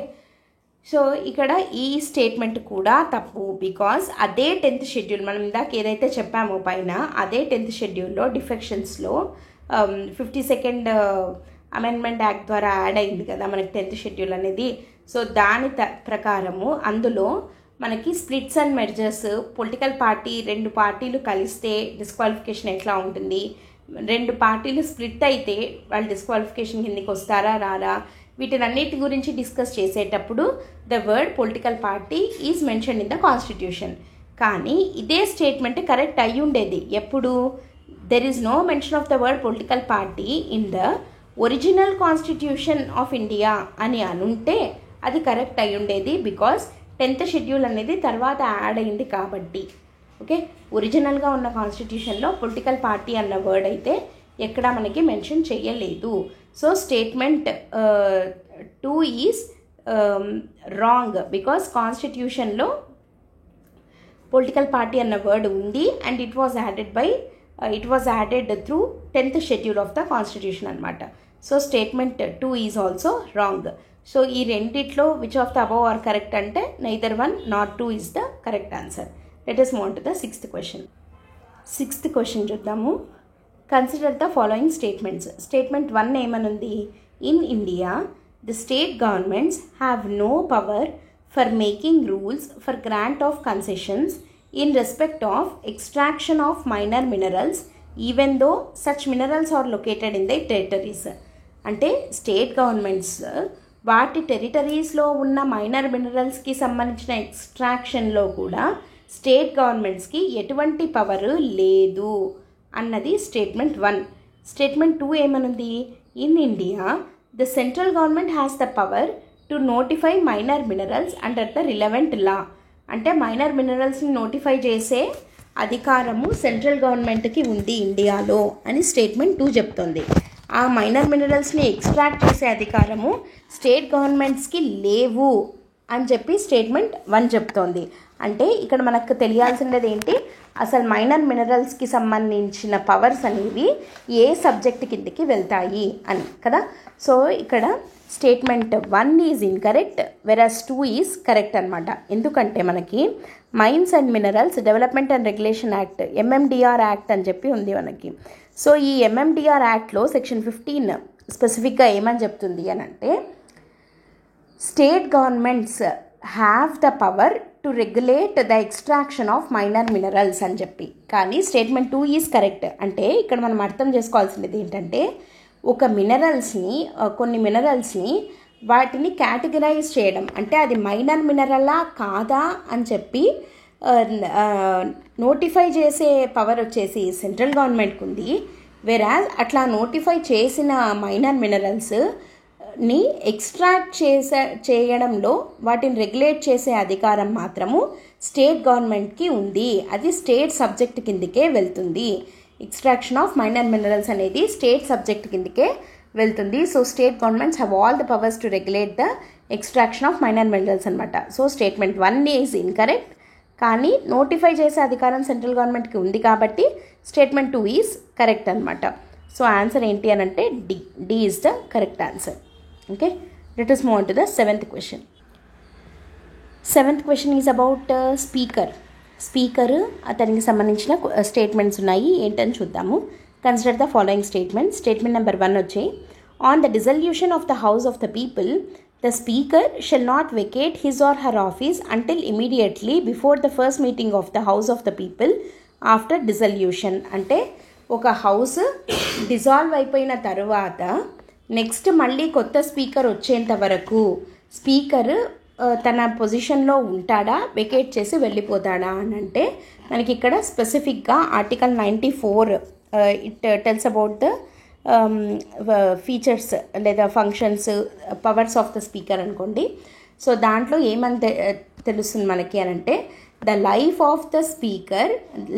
సో ఇక్కడ ఈ స్టేట్మెంట్ కూడా తప్పు. బికాజ్ అదే 10th షెడ్యూల్ మనం ఇందాక ఏదైతే చెప్పామో పైన అదే 10th షెడ్యూల్లో డిఫెక్షన్స్లో 52nd అమెండ్మెంట్ యాక్ట్ ద్వారా యాడ్ అయింది కదా మనకి 10th షెడ్యూల్ అనేది. సో దాని ప్రకారము అందులో మనకి splits and mergers, political party 2 పార్టీలు కలిస్తే డిస్క్వాలిఫికేషన్ ఎట్లా ఉంటుంది, 2 పార్టీలు స్ప్లిట్ అయితే వాళ్ళు డిస్క్వాలిఫికేషన్ కిందకి వస్తారా రారా, వీటినన్నిటి గురించి డిస్కస్ చేసేటప్పుడు the word political party is mention in the constitution. కానీ ఇదే స్టేట్మెంట్ కరెక్ట్ అయ్యి ఉండేది ఎప్పుడు? There is no mention of the word political party in the original constitution of India అని అనుంటే అది కరెక్ట్ అయ్యి ఉండేది. బికాస్ 10th షెడ్యూల్ అనేది తర్వాత యాడ్ అయింది కాబట్టి. ఓకే, ఒరిజినల్గా ఉన్న కాన్స్టిట్యూషన్లో పొలిటికల్ పార్టీ అన్న వర్డ్ అయితే ఎక్కడా మనకి మెన్షన్ చేయలేదు. So statement 2 is wrong, because కాన్స్టిట్యూషన్లో పొలిటికల్ పార్టీ అన్న వర్డ్ ఉంది and it was added through 10th schedule of the constitution అనమాట. So statement 2 is also wrong. So ఈ రెండిట్లో which of the above are correct అంటే neither 1 nor 2 is the correct answer. Let us move on to the 6th question. 6th question చూద్దాము. Consider the following statements. Statement 1 ఏమనుంది? In India the state governments have no power for making rules for grant of concessions in respect of extraction of minor minerals even though such minerals are located in their territories. అంటే state governments వాటి టెరిటరీస్లో ఉన్న minor మినరల్స్కి సంబంధించిన ఎక్స్ట్రాక్షన్లో కూడా state గవర్నమెంట్స్కి ఎటువంటి power లేదు అన్నది statement 1. Statement 2 ఏమనుంది? In India the central government has the power to notify minor minerals under the relevant law. అంటే మైనర్ మినరల్స్ని నోటిఫై చేసే అధికారము సెంట్రల్ గవర్నమెంట్కి ఉంది ఇండియాలో అని స్టేట్మెంట్ 2 చెప్తుంది. ఆ మైనర్ మినరల్స్ని ఎక్స్ట్రాక్ట్ చేసే అధికారము స్టేట్ గవర్నమెంట్స్కి లేవు అని చెప్పి స్టేట్మెంట్ 1 చెప్తోంది. అంటే ఇక్కడ మనకు తెలియాల్సినది ఏంటి? అసలు మైనర్ మినరల్స్కి సంబంధించిన పవర్స్ అనేవి ఏ సబ్జెక్ట్ కిందకి వెళ్తాయి అని కదా. సో ఇక్కడ statement 1 is incorrect whereas 2 is correct అనమాట. ఎందుకంటే మనకి mines and minerals development and regulation act MMDR act అని చెప్పి ఉంది మనకి. సో ఈ MMDR యాక్ట్లో సెక్షన్ 15 స్పెసిఫిక్గా ఏమని చెప్తుంది అని అంటే state governments have the power to regulate the extraction of minor minerals అని చెప్పి. కానీ స్టేట్మెంట్ 2 ఈజ్ కరెక్ట్. అంటే ఇక్కడ మనం అర్థం చేసుకోవాల్సినది ఏంటంటే ఒక మినరల్స్ని కొన్ని మినరల్స్ని వాటిని కేటగరైజ్ చేయడం అంటే అది మైనర్ మినరలా కాదా అని చెప్పి నోటిఫై చేసే పవర్ వచ్చేసి సెంట్రల్ గవర్నమెంట్కి ఉంది. వెరాజ్ అట్లా నోటిఫై చేసిన మైనర్ మినరల్స్ని ఎక్స్ట్రాక్ట్ చేయడంలో వాటిని రెగ్యులేట్ చేసే అధికారం మాత్రము స్టేట్ గవర్నమెంట్కి ఉంది. అది స్టేట్ సబ్జెక్ట్ కిందకే వెళ్తుంది. ఎక్స్ట్రాక్షన్ ఆఫ్ మైనర్ మినరల్స్ అనేది స్టేట్ సబ్జెక్ట్ కిందకే వెళ్తుంది. So state governments have all the powers to regulate the extraction of minor minerals అనమాట. So statement 1 is incorrect. కానీ నోటిఫై చేసే అధికారం సెంట్రల్ గవర్నమెంట్కి ఉంది కాబట్టి స్టేట్మెంట్ 2 ఈజ్ కరెక్ట్ అనమాట. సో ఆన్సర్ ఏంటి అని అంటే D is the correct answer. Okay, let us move on to the 7th question. 7th question is about speaker అతనికి సంబంధించిన స్టేట్మెంట్స్ ఉన్నాయి. ఏంటని చూద్దాము. Consider the following statement. Statement number 1 వచ్చి on the dissolution of the house of the people the speaker shall not vacate his or her office until immediately before the first meeting of the house of the people after dissolution. అంటే ఒక house dissolve అయిపోయిన తర్వాత next మళ్ళీ కొత్త speaker వచ్చేంత వరకు speaker తన పొజిషన్లో ఉంటాడా, వెకేట్ చేసి వెళ్ళిపోతాడా అని అంటే మనకి ఇక్కడ స్పెసిఫిక్గా article 94 it tells about the features లేదా functions powers of the speaker అనుకోండి. సో దాంట్లో ఏమని తెలుస్తుంది మనకి అని అంటే the life of the speaker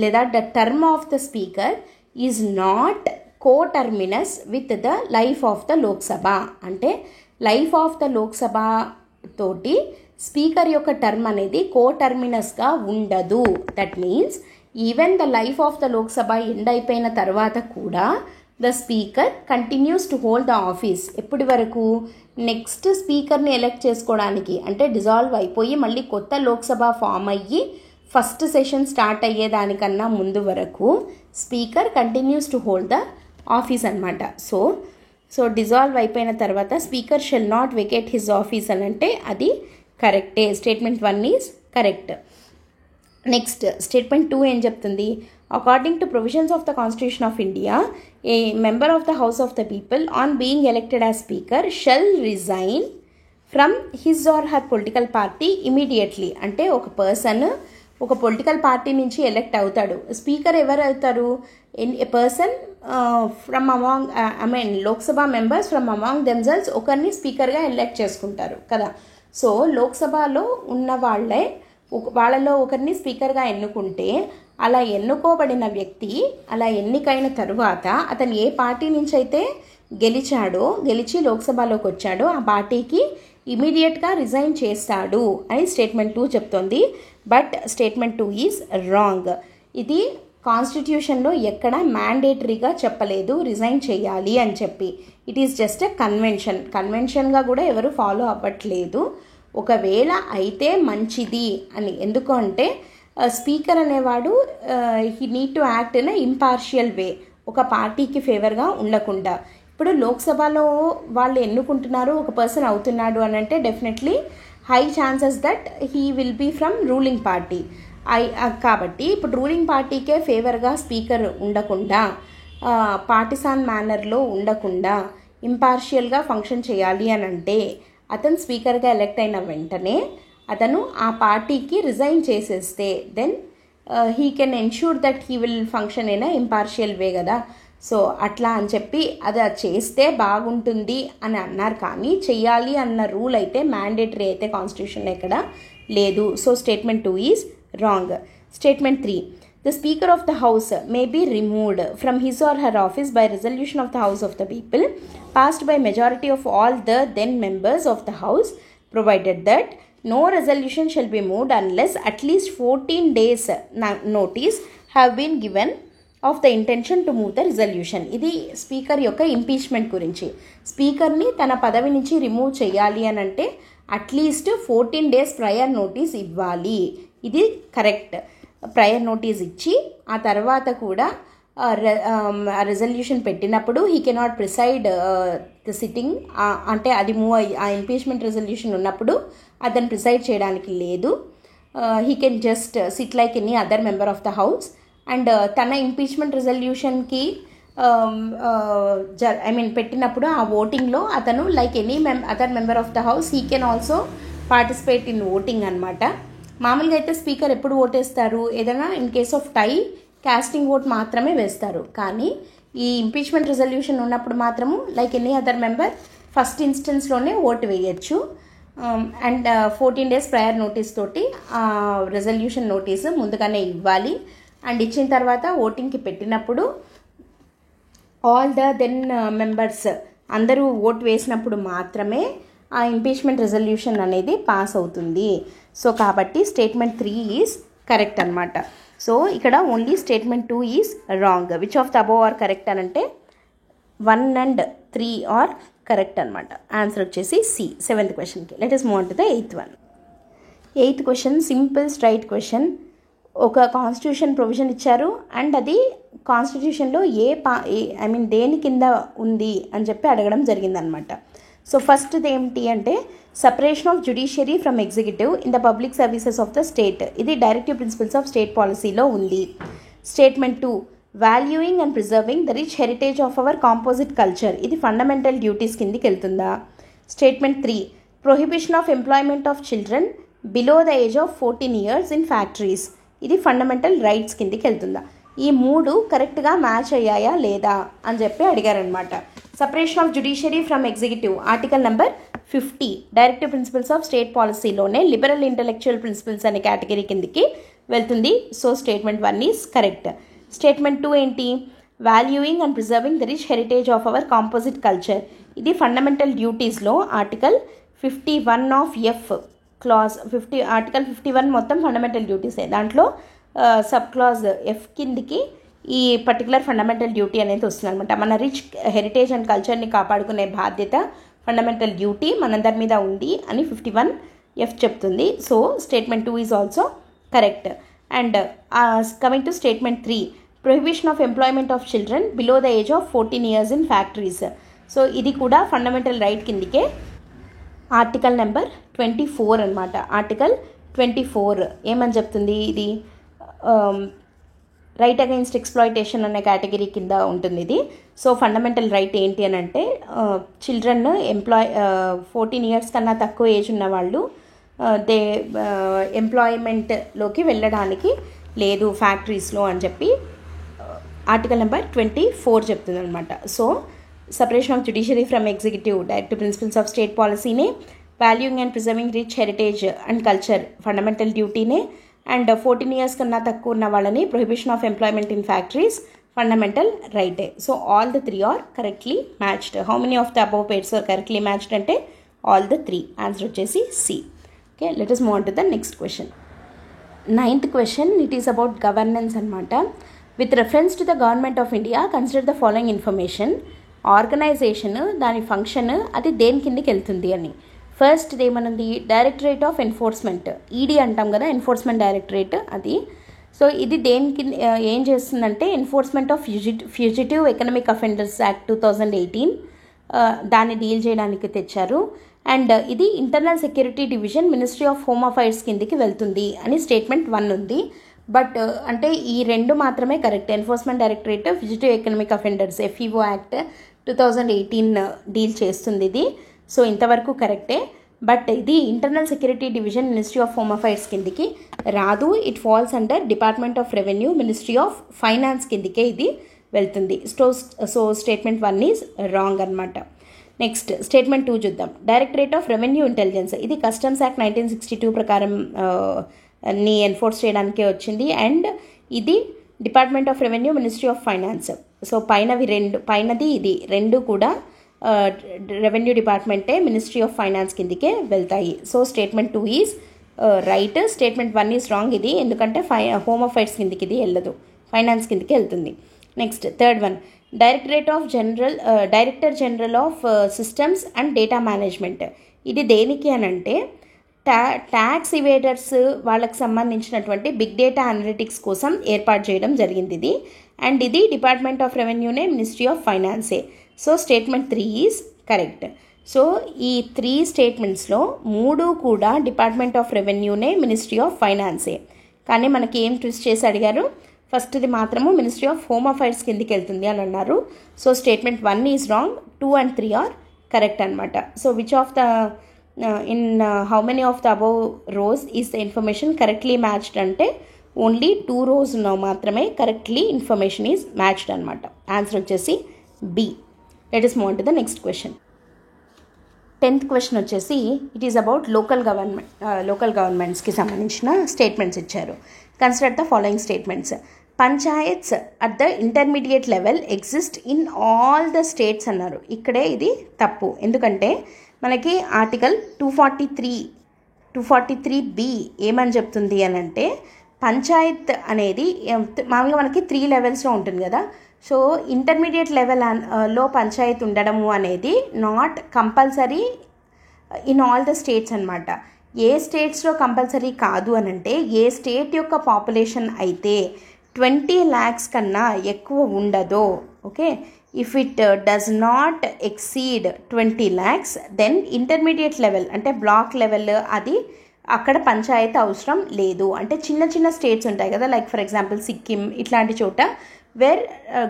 లేదా the term of the speaker is not coterminous with the life of the Lok Sabha. అంటే లైఫ్ ఆఫ్ ద లోక్సభ తోటి స్పీకర్ యొక్క టర్మ్ అనేది కోటర్మినస్గా ఉండదు. That means even the life of the Lok Sabha end అయిపోయిన తర్వాత కూడా the speaker continues to hold the office. ఎప్పటి వరకు? నెక్స్ట్ స్పీకర్ని ఎలెక్ట్ చేసుకోవడానికి అంటే డిజాల్వ్ అయిపోయి మళ్ళీ కొత్త లోక్సభ ఫామ్ అయ్యి ఫస్ట్ సెషన్ స్టార్ట్ అయ్యేదానికన్నా ముందు వరకు speaker continues to hold the office అనమాట. సో డిజాల్వ్ అయిపోయిన తర్వాత speaker shall not vacate his office అని అంటే అది కరెక్టే. Statement 1 is correct. Next statement 2 ఏం చెప్తుంది? According to provisions of the constitution of India a member of the house of the people on being elected as speaker shall resign from his or her political party immediately. అంటే ఒక person ఒక political party నుంచి elect అవుతాడు. Speaker ఎవరు అవుతారు? A person from among Lok Sabha members from among themselves ఒకరిని స్పీకర్గా elect చేసుకుంటారు కదా. సో లోక్సభలో ఉన్న వాళ్ళలో ఒకరిని స్పీకర్గా ఎన్నుకుంటే అలా ఎన్నుకోబడిన వ్యక్తి అలా ఎన్నికైన తరువాత అతను ఏ పార్టీ నుంచి అయితే గెలిచి లోక్సభలోకి వచ్చాడో ఆ పార్టీకి ఇమీడియట్గా రిజైన్ చేస్తాడు అని స్టేట్మెంట్ 2 చెప్తోంది. But statement 2 is wrong. ఇది కాన్స్టిట్యూషన్లో ఎక్కడ మ్యాండేటరీగా చెప్పలేదు రిజైన్ చేయాలి అని చెప్పి. ఇట్ ఈస్ జస్ట్ ఎ కన్వెన్షన్గా కూడా ఎవరు ఫాలో అవ్వట్లేదు. ఒకవేళ అయితే మంచిది అని. ఎందుకు అంటే స్పీకర్ అనేవాడు he need to act in impartial way, ఒక పార్టీకి ఫేవర్గా ఉండకుండా. ఇప్పుడు లోక్సభలో వాళ్ళు ఎన్నుకుంటున్నారు, ఒక పర్సన్ అవుతున్నాడు అని అంటే definitely high chances that he will be from ruling party. కాబట్టి ఇప్పుడు రూలింగ్ పార్టీకే ఫేవర్గా స్పీకర్ ఉండకుండా, పార్టిసాన్ మేనర్లో ఉండకుండా ఇంపార్షియల్గా ఫంక్షన్ చేయాలి అని అంటే అతను స్పీకర్గా ఎలెక్ట్ అయిన వెంటనే అతను ఆ పార్టీకి రిజైన్ చేసేస్తే then he can ensure that he will function in impartial way కదా. సో అట్లా అని చెప్పి అది చేస్తే బాగుంటుంది అని అన్నారు, కానీ చెయ్యాలి అన్న రూల్ అయితే మ్యాండేటరీ అయితే కాన్స్టిట్యూషన్లో ఎక్కడ లేదు. So statement 2 is wrong. Statement 3, the Speaker of the House may be removed from his or her office by resolution of the House of the People passed by majority of all the then members of the House, provided that no resolution shall be moved unless at least 14 days notice have been given of the intention to move the resolution. ఇది speaker యొక్క impeachment గురించి. స్పీకర్ని తన పదవి నుంచి remove చేయాలి అని అంటే at least 14 days prior notice ఇవ్వాలి. ఇది కరెక్ట్. ప్రయర్ నోటీస్ ఇచ్చి ఆ తర్వాత కూడా రెజల్యూషన్ పెట్టినప్పుడు he cannot preside the sitting. అంటే అది మూవ్ అయ్యి ఆ ఇంపీచ్మెంట్ రెజల్యూషన్ ఉన్నప్పుడు అతను ప్రిసైడ్ చేయడానికి లేదు. He can just sit like any other member of the house. And తన ఇంపీచ్మెంట్ రెజల్యూషన్కి పెట్టినప్పుడు ఆ ఓటింగ్లో అతను like any other member of the house he can also participate in voting అనమాట. మామూలుగా అయితే స్పీకర్ ఎప్పుడు ఓటేస్తారు, ఏదైనా in case of tie casting vote మాత్రమే వేస్తారు. కానీ ఈ ఇంపీచ్మెంట్ రెజల్యూషన్ ఉన్నప్పుడు మాత్రము like any other member first ఇన్స్టెన్స్లోనే ఓటు వేయచ్చు. అండ్ 14 days ప్రయర్ నోటీస్ తోటి రెజల్యూషన్ నోటీసు ముందుగానే ఇవ్వాలి. అండ్ ఇచ్చిన తర్వాత ఓటింగ్కి పెట్టినప్పుడు ఆల్ ద దెన్ మెంబర్స్ అందరూ ఓటు వేసినప్పుడు మాత్రమే ఆ ఇంపీచ్మెంట్ రెజల్యూషన్ అనేది పాస్ అవుతుంది. సో కాబట్టి స్టేట్మెంట్ 3 ఈజ్ కరెక్ట్ అనమాట. సో ఇక్కడ only statement 2 is wrong. Which of the above are correct అని అంటే 1 and 3 ఆర్ కరెక్ట్ అనమాట. ఆన్సర్ వచ్చేసి సి 7th క్వశ్చన్కి. Let us move on to the 8th one. 8th question simple straight question. ఒక constitution provision ఇచ్చారు and అది కాన్స్టిట్యూషన్లో దేని కింద ఉంది అని చెప్పి అడగడం జరిగిందనమాట. సో ఫస్ట్ది ఏంటి అంటే separation of judiciary from executive in the public services of the state. ఇది డైరెక్టివ్ ప్రిన్సిపల్స్ ఆఫ్ స్టేట్ పాలసీలో ఉంది. Statement 2, valuing and preserving the rich heritage of our composite culture. ఇది ఫండమెంటల్ డ్యూటీస్ కిందికి వెళ్తుందా? Statement 3, prohibition of employment of children below the age of 14 years in factories. ఇది fundamental rights కిందికి వెళ్తుందా? ఈ 3 కరెక్ట్గా మ్యాచ్ అయ్యాయా లేదా అని చెప్పి అడిగారనమాట. Separation of judiciary from executive article number 50 directive principles of state పాలసీలోనే లిబరల్ ఇంటెలెక్చువల్ ప్రిన్సిపల్స్ అనే కేటగిరీ కిందికి వెళ్తుంది. So statement 1 is correct. Statement 2 ఏంటి? Valuing and preserving the rich heritage of our composite culture. ఇది ఫండమెంటల్ డ్యూటీస్లో article 51 of F clause article 51 మొత్తం fundamental డ్యూటీసే. దాంట్లో sub clause F కిందికి ఈ పర్టికులర్ ఫండమెంటల్ డ్యూటీ అనేది వస్తుంది అనమాట. మన రిచ్ హెరిటేజ్ అండ్ కల్చర్ని కాపాడుకునే బాధ్యత ఫండమెంటల్ డ్యూటీ మనందరి మీద ఉంది అని 51F చెప్తుంది. So statement 2 is also correct. And coming to statement 3, prohibition of employment of children below the age of 14 years in factories. So ఇది కూడా ఫండమెంటల్ రైట్ కిందికే ఆర్టికల్ నెంబర్ 24 అనమాట. ఆర్టికల్ 24 ఏమని చెప్తుంది? ఇది రైట్ అగైన్స్ట్ ఎక్స్ప్లాయిటేషన్ అనే category కింద ఉంటుంది ఇది. సో ఫండమెంటల్ రైట్ ఏంటి అని అంటే చిల్డ్రన్ 14 years కన్నా తక్కువ ఏజ్ ఉన్న వాళ్ళు ఎంప్లాయ్మెంట్లోకి వెళ్ళడానికి లేదు ఫ్యాక్టరీస్లో అని చెప్పి ఆర్టికల్ నెంబర్ 24 చెప్తుంది అనమాట. So separation of judiciary from executive directive principles of state పాలసీనే, valuing and preserving rich heritage and culture fundamental డ్యూటీనే, అండ్ 14 years కన్నా తక్కువ ఉన్న వాళ్ళని prohibition of employment in factories fundamental రైటే. So all the 3 are correctly matched. How many of the above pairs are correctly matched అంటే all the 3. Answer వచ్చేసి C. Okay, let us move on to the next question. 9th question, it is about governance అనమాట. With reference to the government of India consider the following information. Organization, దాని function, అది దేని కిందకి వెళ్తుంది అని. First ఏమనుంది, directorate of enforcement, ED అంటాం కదా, ఎన్ఫోర్స్మెంట్ డైరెక్టరేట్ అది. సో ఇది దేనికి ఏం చేస్తుందంటే enforcement of fugitive economic offenders act 2018 దాన్ని డీల్ చేయడానికి తెచ్చారు. అండ్ ఇది internal security division ministry of home affairs కిందికి వెళ్తుంది అని స్టేట్మెంట్ 1 ఉంది. బట్ అంటే ఈ 2 మాత్రమే correct. Enforcement directorate fugitive economic offenders FEO act 2018 deal చేస్తుంది ఇది. సో ఇంతవరకు కరెక్టే. బట్ ఇది internal security division ministry of home affairs కిందికి రాదు. It falls under department of revenue ministry of finance కిందికే ఇది వెళ్తుంది. సో స్టేట్మెంట్ 1 ఈజ్ రాంగ్ అనమాట. నెక్స్ట్ స్టేట్మెంట్ 2 చూద్దాం. డైరెక్టరేట్ ఆఫ్ రెవెన్యూ ఇంటెలిజెన్స్, ఇది కస్టమ్స్ యాక్ట్ 1962 ప్రకారం ని ఎన్ఫోర్స్ చేయడానికే వచ్చింది. అండ్ ఇది department of revenue ministry of finance. So పైనది ఇది 2 కూడా రెవెన్యూ డిపార్ట్మెంటే మినిస్ట్రీ ఆఫ్ ఫైనాన్స్ కిందికే వెళ్తాయి. So statement 2 is right. Statement 1 is wrong ఇది, ఎందుకంటే హోమ్ అఫైర్స్ కిందికి ఇది వెళ్ళదు, ఫైనాన్స్ కిందికి వెళ్తుంది. Next third one, director general of systems and data management, ఇది దేనికి అని అంటే ట్యాక్స్ ఇవేడర్స్ వాళ్ళకి సంబంధించినటువంటి బిగ్ డేటా అనలిటిక్స్ కోసం ఏర్పాటు చేయడం జరిగింది ఇది. అండ్ ఇది డిపార్ట్మెంట్ ఆఫ్ రెవెన్యూనే మినిస్ట్రీ ఆఫ్ ఫైనాన్సే. So statement 3 is correct. So ఈ 3 స్టేట్మెంట్స్లో 3 కూడా డిపార్ట్మెంట్ ఆఫ్ రెవెన్యూనే మినిస్ట్రీ ఆఫ్ ఫైనాన్సే. కానీ మనకి ఏం ట్విస్ట్ చేసి అడిగారు, ఫస్ట్ది మాత్రము మినిస్ట్రీ ఆఫ్ హోమ్ అఫైర్స్ కిందికి వెళ్తుంది అని అన్నారు. So statement 1 is wrong, 2 and 3 are correct అనమాట. So which of the in how many of the above rows is the information correctly matched అంటే ఓన్లీ 2 rows మాత్రమే కరెక్ట్లీ ఇన్ఫర్మేషన్ ఈజ్ మ్యాచ్డ్ అనమాట. Answer వచ్చేసి B. Let us move on to the next question. 10th question వచ్చేసి it is about local గవర్నమెంట్స్కి సంబంధించిన statements ఇచ్చారు. Consider the following statements. Panchayats at the intermediate level exist in all the states అన్నారు. ఇక్కడే ఇది తప్పు, ఎందుకంటే మనకి ఆర్టికల్ 243B ఏమని చెప్తుంది అని అంటే పంచాయత్ అనేది మామూలుగా మనకి 3 levelsలో ఉంటుంది కదా. సో ఇంటర్మీడియట్ లెవెల్లో పంచాయత్ ఉండడము అనేది not compulsory in all the states అనమాట. ఏ స్టేట్స్లో కంపల్సరీ కాదు అని అంటే ఏ స్టేట్ యొక్క పాపులేషన్ అయితే 20 lakhs కన్నా ఎక్కువ ఉండదో, okay, if it does not exceed 20 lakhs then intermediate level అంటే బ్లాక్ లెవెల్ అది అక్కడ పంచాయతీ అవసరం లేదు. అంటే చిన్న చిన్న స్టేట్స్ ఉంటాయి కదా, లైక్ ఫర్ ఎగ్జాంపుల్ సిక్కిం ఇట్లాంటి చోట వేర్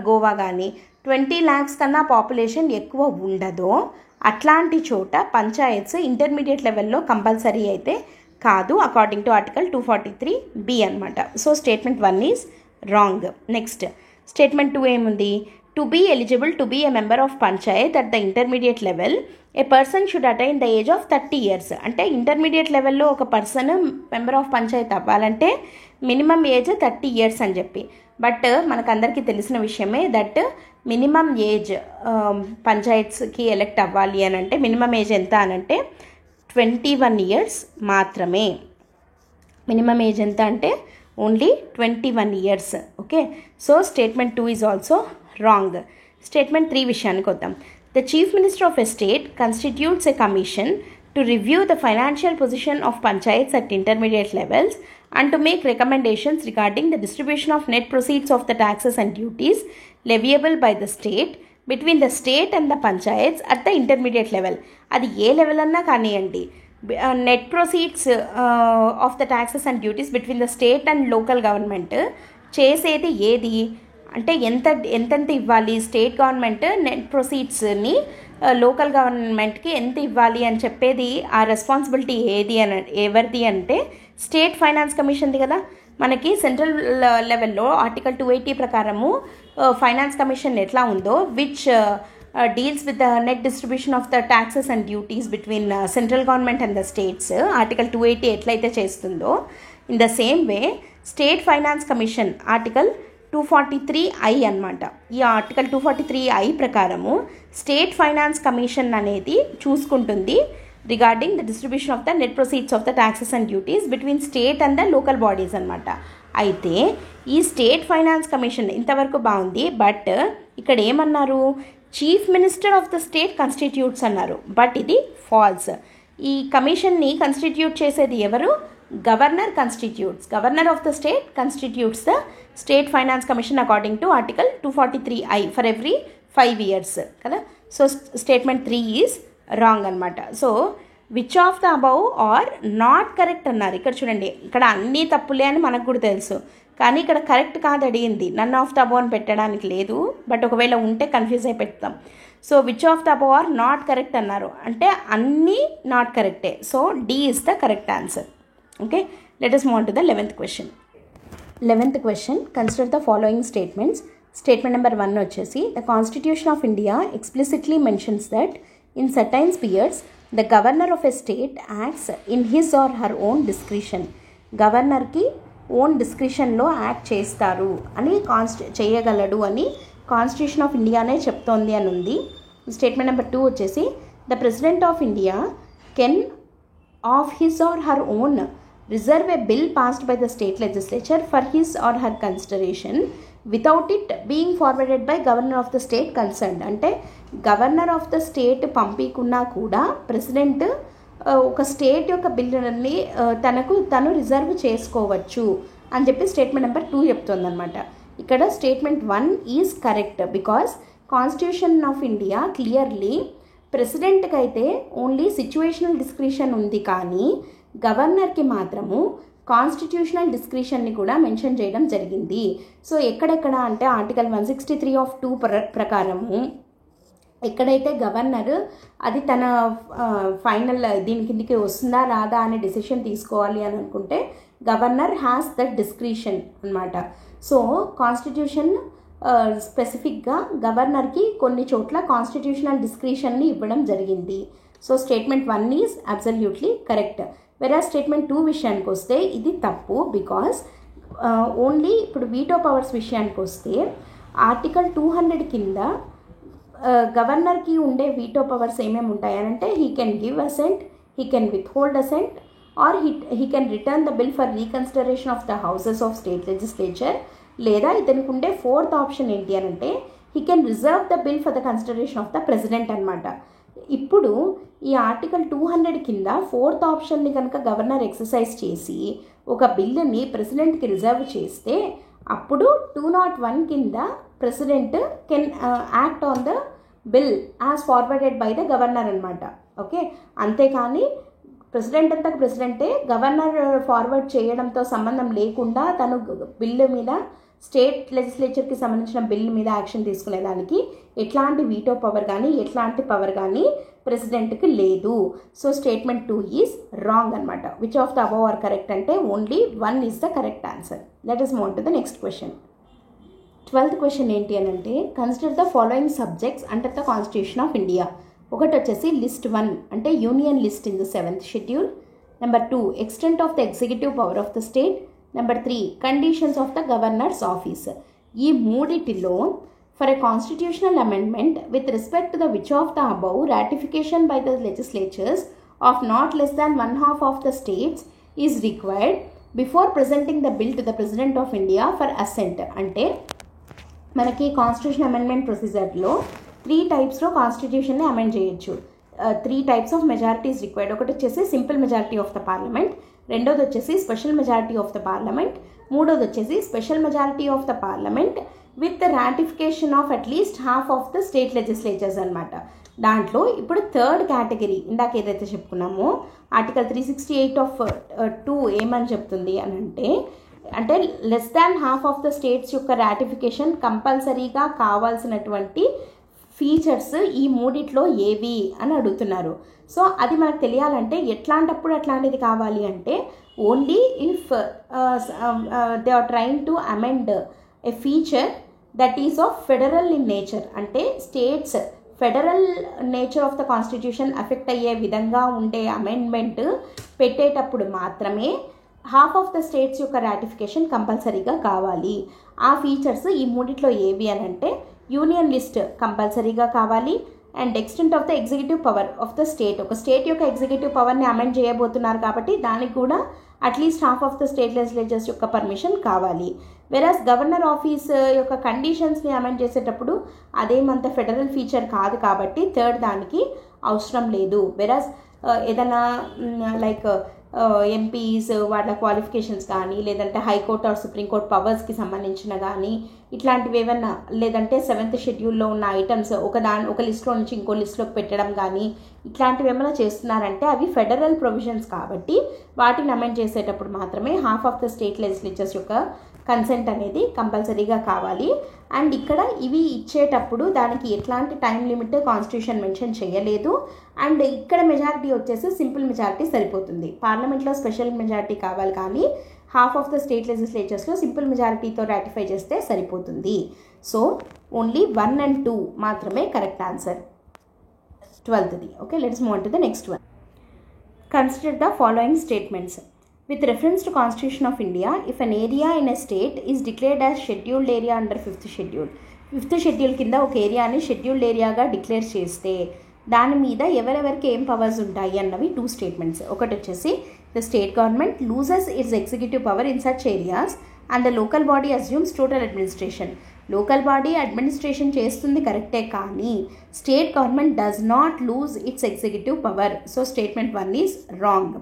గోవా కానీ 20 lakhs కన్నా పాపులేషన్ ఎక్కువ ఉండదో అట్లాంటి చోట పంచాయత్స్ ఇంటర్మీడియట్ లెవెల్లో కంపల్సరీ అయితే కాదు, అకార్డింగ్ టు ఆర్టికల్ 243B అనమాట. So statement 1 is wrong. Next statement 2 ఏముంది, to be eligible to be a member of panchayat at the intermediate level a person should attain the age of 30 years. అంటే intermediate లెవెల్లో ఒక person member of Panchayat అవ్వాలంటే minimum age 30 years అని చెప్పి. But మనకందరికీ తెలిసిన విషయమే దట్ మినిమం ఏజ్ పంచాయత్స్కి ఎలెక్ట్ అవ్వాలి అని అంటే మినిమం ఏజ్ ఎంత అని అంటే 21 years మాత్రమే. మినిమం ఏజ్ ఎంత అంటే only 21 years. Okay, so statement 2 is also wrong. Statement 3 విషయానికి వద్దాం. The chief minister of a state constitutes a commission to review the financial position of panchayats at intermediate levels and to make recommendations regarding the distribution of net proceeds of the taxes and duties leviable by the state between the state and the panchayats at the intermediate level. అది ఏ level అన్నా కానివ్వండి, net proceeds of the taxes and duties between the state and local government చేసేది ఏది అంటే ఎంతెంత ఇవ్వాలి, state government net ప్రొసీడ్స్ని local గవర్నమెంట్కి ఎంత ఇవ్వాలి అని చెప్పేది ఆ రెస్పాన్సిబిలిటీ ఎవరిది అంటే స్టేట్ ఫైనాన్స్ కమిషన్ది కదా. మనకి సెంట్రల్ లెవెల్లో ఆర్టికల్ 280 ప్రకారము ఫైనాన్స్ కమిషన్ ఎట్లా ఉందో which deals with the net distribution of the taxes and duties between central government and the states article 280 ఎట్లయితే చేస్తుందో in the same way state finance commission article 243I అనమాట. ఈ article 243I ప్రకారము state finance commission అనేది చూసుకుంటుంది regarding the distribution of the net proceeds of the taxes and duties between state and the local bodies అనమాట. అయితే ఈ state finance commission ఇంతవరకు బాగుంది, బట్ ఇక్కడ ఏమన్నారు, chief minister of the state constitutes అన్నారు. బట్ ఇది ఫాల్స్. ఈ కమిషన్ని కాన్స్టిట్యూట్ చేసేది ఎవరు? Governor constitutes. Governor of the state constitutes the state finance commission according to article 243I for every 5 years కదా. సో స్టేట్మెంట్ 3 ఈజ్ రాంగ్ అనమాట. So which of the above are not correct అన్నారు. ఇక్కడ చూడండి, ఇక్కడ అన్నీ తప్పులే అని మనకు కూడా తెలుసు, కానీ ఇక్కడ కరెక్ట్ కాదు అడిగింది. నన్ ఆఫ్ ద అబౌవ్ అని పెట్టడానికి లేదు, బట్ ఒకవేళ ఉంటే కన్ఫ్యూజ్ అయి పెడతాం. So which of the above are not correct అన్నారు అంటే అన్నీ నాట్ కరెక్టే. So D is the correct answer. Okay, let us move on to the 11th question. 11th question, consider the following statements. Statement number 1 వచ్చేసి, the Constitution of India explicitly mentions that in certain periods the governor of a state acts in his or her own discretion. గవర్నర్కి own డిస్క్రిషన్లో act చేస్తారు అని చేయగలడు అని constitution of ఇండియానే చెప్తోంది అని ఉంది. స్టేట్మెంట్ నెంబర్ 2 వచ్చేసి, the president of India can of his or her own reserve a bill passed by the state legislature for his or her consideration without it being forwarded by governor of the state concerned. అంటే governor of the state పంపించుకున్నా కూడా president ఒక state యొక్క బిల్లుని తను reserve చేసుకోవచ్చు అని చెప్పి statement number 2 చెప్తుందన్నమాట. ఇక్కడ statement 1 is correct because constitution of India clearly ప్రెసిడెంట్కి అయితే ఓన్లీ సిచ్యువేషనల్ డిస్క్రిషన్ ఉంది, కానీ గవర్నర్కి మాత్రము కాన్స్టిట్యూషనల్ డిస్క్రిషన్ని కూడా మెన్షన్ చేయడం జరిగింది. సో ఎక్కడెక్కడ అంటే ఆర్టికల్ 163 ఆఫ్ 2 ప్రకారము ఎక్కడైతే గవర్నర్ అది తన ఫైనల్ దీని కిందికి వస్తుందా రాదా అనే డెసిషన్ తీసుకోవాలి అని అనుకుంటే గవర్నర్ హ్యాస్ దట్ డిస్క్రిషన్ అనమాట. సో కాన్స్టిట్యూషన్ స్పెసిఫిక్గా గవర్నర్కి కొన్ని చోట్ల కాన్స్టిట్యూషనల్ డిస్క్రిషన్ని ఇవ్వడం జరిగింది. So statement 1 is absolutely correct. వెరాజ్ స్టేట్మెంట్ 2 విషయానికి వస్తే ఇది తప్పు బికాస్ ఓన్లీ ఇప్పుడు వీటో పవర్స్ విషయానికి వస్తే ఆర్టికల్ 200 కింద గవర్నర్కి ఉండే వీటో పవర్స్ ఏమేమి ఉంటాయనంటే he can give assent, he can withhold assent, or he can return the bill for reconsideration of the houses of state legislature, లేదా ఇతనికి ఉండే 4th ఆప్షన్ ఏంటి అని అంటే he can reserve the bill for the consideration of the president అనమాట. ఇప్పుడు ఈ article 200 కింద 4th ఆప్షన్ని కనుక గవర్నర్ ఎక్సర్సైజ్ చేసి ఒక బిల్లుని ప్రెసిడెంట్కి రిజర్వ్ చేస్తే అప్పుడు 201 కింద president can act on the bill as forwarded by the governor అనమాట. ఓకే, అంతేకాని ప్రెసిడెంట్ అంతా ప్రెసిడెంటే, గవర్నర్ ఫార్వర్డ్ చేయడంతో సంబంధం లేకుండా తను బిల్లు మీద స్టేట్ లెజిస్లేచర్కి సంబంధించిన బిల్ మీద యాక్షన్ తీసుకునేదానికి ఎట్లాంటి వీటో పవర్ కానీ ఎట్లాంటి పవర్ కానీ ప్రెసిడెంట్కి లేదు. సో స్టేట్మెంట్ 2 ఈజ్ రాంగ్ అనమాట. Which of the above are correct అంటే only 1 is the correct answer. Let us move on to the next question. 12th question ఏంటి అని అంటే, consider the following subjects under the constitution of India. ఒకటి వచ్చేసి list 1 అంటే union list in the 7th schedule. Number 2 extent of the executive power of the state. Number 3 conditions of the governor's office. ఈ మూడిటిలో for a constitutional amendment with respect to the which of the above ratification by the legislatures of not less than 1/2 of the states is required before presenting the bill to the president of India for assent. అంటే మనకి constitution amendment ప్రొసీజర్లో 3 టైప్స్లో కాన్స్టిట్యూషన్ని amend చేయొచ్చు. 3 types of majorities required. ఒకటి వచ్చేసి simple majority of the parliament, రెండోది వచ్చేసి special majority of the parliament, మూడోది వచ్చేసి special majority of the parliament with the ratification of at least half of the state legislatures అనమాట. దాంట్లో ఇప్పుడు 3rd కేటగిరీ ఇందాక ఏదైతే చెప్పుకున్నామో ఆర్టికల్ 368 ఆఫ్ 2 ఏమని చెప్తుంది అని అంటే less than half of the states యొక్క రాటిఫికేషన్ కంపల్సరీగా కావాల్సినటువంటి ఫీచర్స్ ఈ మూడిట్లో ఏవి అని అడుగుతున్నారు. సో అది మనకు తెలియాలంటే ఎట్లాంటప్పుడు అట్లాంటిది కావాలి అంటే only if they are trying to amend a feature that is of federal in nature. అంటే states federal nature of the constitution affect అయ్యే విధంగా ఉండే అమెండ్మెంట్ పెట్టేటప్పుడు మాత్రమే హాఫ్ ఆఫ్ ద స్టేట్స్ యొక్క రాటిఫికేషన్ కంపల్సరీగా కావాలి. ఆ ఫీచర్స్ ఈ మూడిట్లో ఏవి అని అంటే యూనియన్ లిస్ట్ కంపల్సరీగా కావాలి, and extent of the executive power of the state, ఒక స్టేట్ యొక్క ఎగ్జిక్యూటివ్ పవర్ని అమెండ్ చేయబోతున్నారు కాబట్టి దానికి కూడా at least half of the state legislatures యొక్క పర్మిషన్ కావాలి. వెరాస్ గవర్నర్ ఆఫీస్ యొక్క కండిషన్స్ని అమెండ్ చేసేటప్పుడు అదేమంత ఫెడరల్ ఫీచర్ కాదు కాబట్టి థర్డ్ దానికి అవసరం లేదు. వెరాస్ ఏదైనా లైక్ ఎంపీస్ వాళ్ళ క్వాలిఫికేషన్స్ కానీ, లేదంటే హైకోర్టు ఆర్ సుప్రీంకోర్టు పవర్స్కి సంబంధించిన కానీ ఇట్లాంటివి ఏమన్నా, లేదంటే 7th షెడ్యూల్లో ఉన్న ఐటమ్స్ ఒక లిస్ట్లో నుంచి ఇంకో లిస్ట్లోకి పెట్టడం కానీ ఇట్లాంటివి ఏమైనా చేస్తున్నారంటే అవి ఫెడరల్ ప్రొవిజన్స్ కాబట్టి వాటిని అమెండ్ చేసేటప్పుడు మాత్రమే half of the state legislatures యొక్క కన్సెంట్ అనేది కంపల్సరీగా కావాలి. అండ్ ఇక్కడ ఇవి ఇచ్చేటప్పుడు దానికి ఎట్లాంటి టైం లిమిట్ కాన్స్టిట్యూషన్ మెన్షన్ చేయలేదు. అండ్ ఇక్కడ మెజారిటీ వచ్చేసి సింపుల్ మెజారిటీ సరిపోతుంది. పార్లమెంట్లో స్పెషల్ మెజారిటీ కావాలి కానీ హాఫ్ ఆఫ్ ద స్టేట్ లెజిస్లేచర్స్లో సింపుల్ మెజారిటీతో రాటిఫై చేస్తే సరిపోతుంది. సో ఓన్లీ 1 and 2 మాత్రమే correct answer 12th. Okay, let's move on to the next one. Consider the following statements. With reference to Constitution of India, if an area in a state is declared as scheduled area under 5th schedule, 5th schedule కింద ఒక ఏరియాని scheduled ఏరియాగా declare చేస్తే దాని మీద ఎవరెవరికి ఏం powers ఉంటాయి అన్నవి 2 స్టేట్మెంట్స్. ఒకటి వచ్చేసి the state government loses it's executive power in such areas and the local body assumes total administration. Local body administration చేస్తుంది కరెక్టే కానీ state government does not lose it's executive power. So statement 1 is wrong.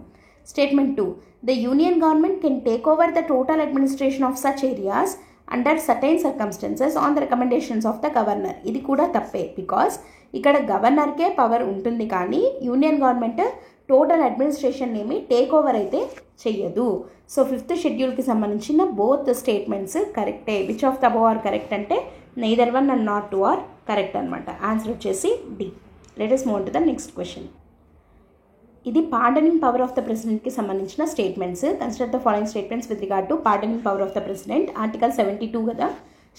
Statement 2. The union government can take over the total administration of such areas under certain circumstances on the recommendations of the governor. ఇది కూడా తప్పే, because ఇక్కడ గవర్నర్కే power ఉంటుంది కానీ union government total administration ఏమి take over అయితే చెయ్యదు. So 5th షెడ్యూల్కి సంబంధించిన బోత్ స్టేట్మెంట్స్ కరెక్టే. Which of the above are correct అంటే neither 1 and not 2 are correct అనమాట. ఆన్సర్ వచ్చేసి D. Let us move on to the next question. ఇది పార్డనింగ్ పవర్ ఆఫ్ ద ప్రెసిడెంట్కి సంబంధించిన statements. Consider the following statements with regard to pardoning power of the president. Article 72 కదా.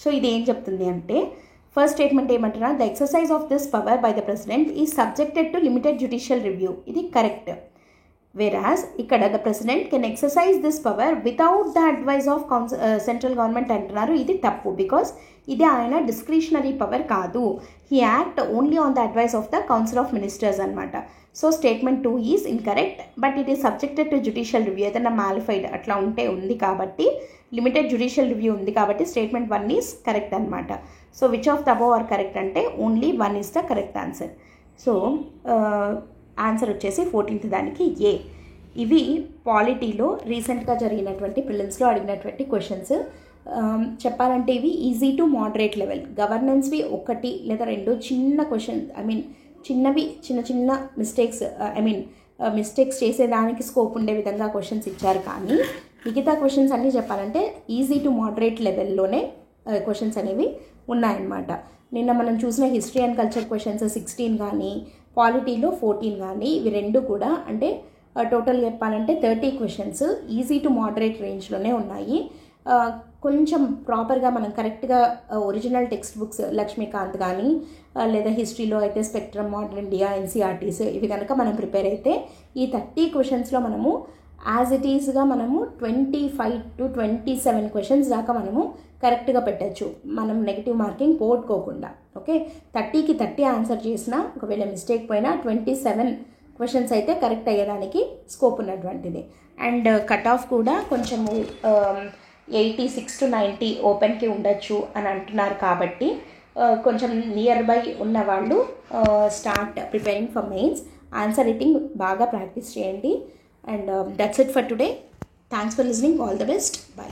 So ఇది ఏం చెప్తుంది అంటే ఫస్ట్ స్టేట్మెంట్ ఏమంటున్నా, the exercise of this power by the president is subjected to limited judicial review. ఇది correct. Whereas ఇక్కడ the president can exercise this power without the advise of central government అంటున్నారు. ఇది తప్పు, బికాస్ ఇది ఆయన డిస్క్రిషనరీ పవర్ కాదు. He act only on the advice of the council of ministers అనమాట. So statement 2 is incorrect, but it is subjected to judicial review. ఏదైనా malafide అట్లా ఉంటే ఉంది కాబట్టి లిమిటెడ్ జ్యుడిషియల్ రివ్యూ ఉంది కాబట్టి స్టేట్మెంట్ 1 ఈజ్ కరెక్ట్ అనమాట. So which of the above are correct అంటే only 1 is the correct answer. So answer వచ్చేసి 14th దానికి ఏ. ఇవి పాలిటీలో రీసెంట్గా జరిగినటువంటి ప్రిలిమ్స్లో అడిగినటువంటి క్వశ్చన్స్. చెప్పాలంటే ఇవి ఈజీ టు మోడరేట్ లెవెల్. గవర్నెన్స్వి 1 లేదా 2 చిన్న క్వశ్చన్, చిన్న మిస్టేక్స్ మిస్టేక్స్ చేసేదానికి స్కోప్ ఉండే విధంగా క్వశ్చన్స్ ఇచ్చారు. కానీ మిగతా క్వశ్చన్స్ అన్నీ చెప్పాలంటే ఈజీ టు మోడరేట్ లెవెల్లోనే క్వశ్చన్స్ అనేవి ఉన్నాయన్నమాట. నిన్న మనం చూసిన హిస్టరీ అండ్ కల్చర్ క్వశ్చన్స్ 16 కానీ, పాలిటీలో 14 కానీ, ఇవి 2 కూడా అంటే టోటల్ చెప్పాలంటే 30 క్వశ్చన్స్ ఈజీ టు మోడరేట్ రేంజ్లోనే ఉన్నాయి. కొంచెం ప్రాపర్గా మనం కరెక్ట్గా ఒరిజినల్ టెక్స్ట్ బుక్స్ లక్ష్మీకాంత్ కానీ లేదా హిస్టరీలో అయితే స్పెక్ట్రమ్, మోడర్న్ ఇండియా, ఎన్సీఆర్టీస్ ఇవి కనుక మనం ప్రిపేర్ అయితే ఈ 30 క్వశ్చన్స్లో మనము యాజ్ ఇట్ ఈస్గా మనము 25 to 27 క్వశ్చన్స్ దాకా మనము కరెక్ట్గా పెట్టచ్చు, మనం నెగిటివ్ మార్కింగ్ పోగొట్టుకోకుండా. ఓకే, 30కి 30 ఆన్సర్ చేసినా ఒకవేళ మిస్టేక్ పోయినా 27 క్వశ్చన్స్ అయితే కరెక్ట్ అయ్యేదానికి స్కోప్ ఉన్నటువంటిది. అండ్ కట్ ఆఫ్ కూడా కొంచెము 86 to 90 ఓపెన్కి ఉండొచ్చు అని అంటున్నారు కాబట్టి కొంచెం నియర్ బై ఉన్న వాళ్ళు start preparing for mains. Answer writing బాగా ప్రాక్టీస్ చేయండి. And that's it for today. Thanks for listening. All the best. By.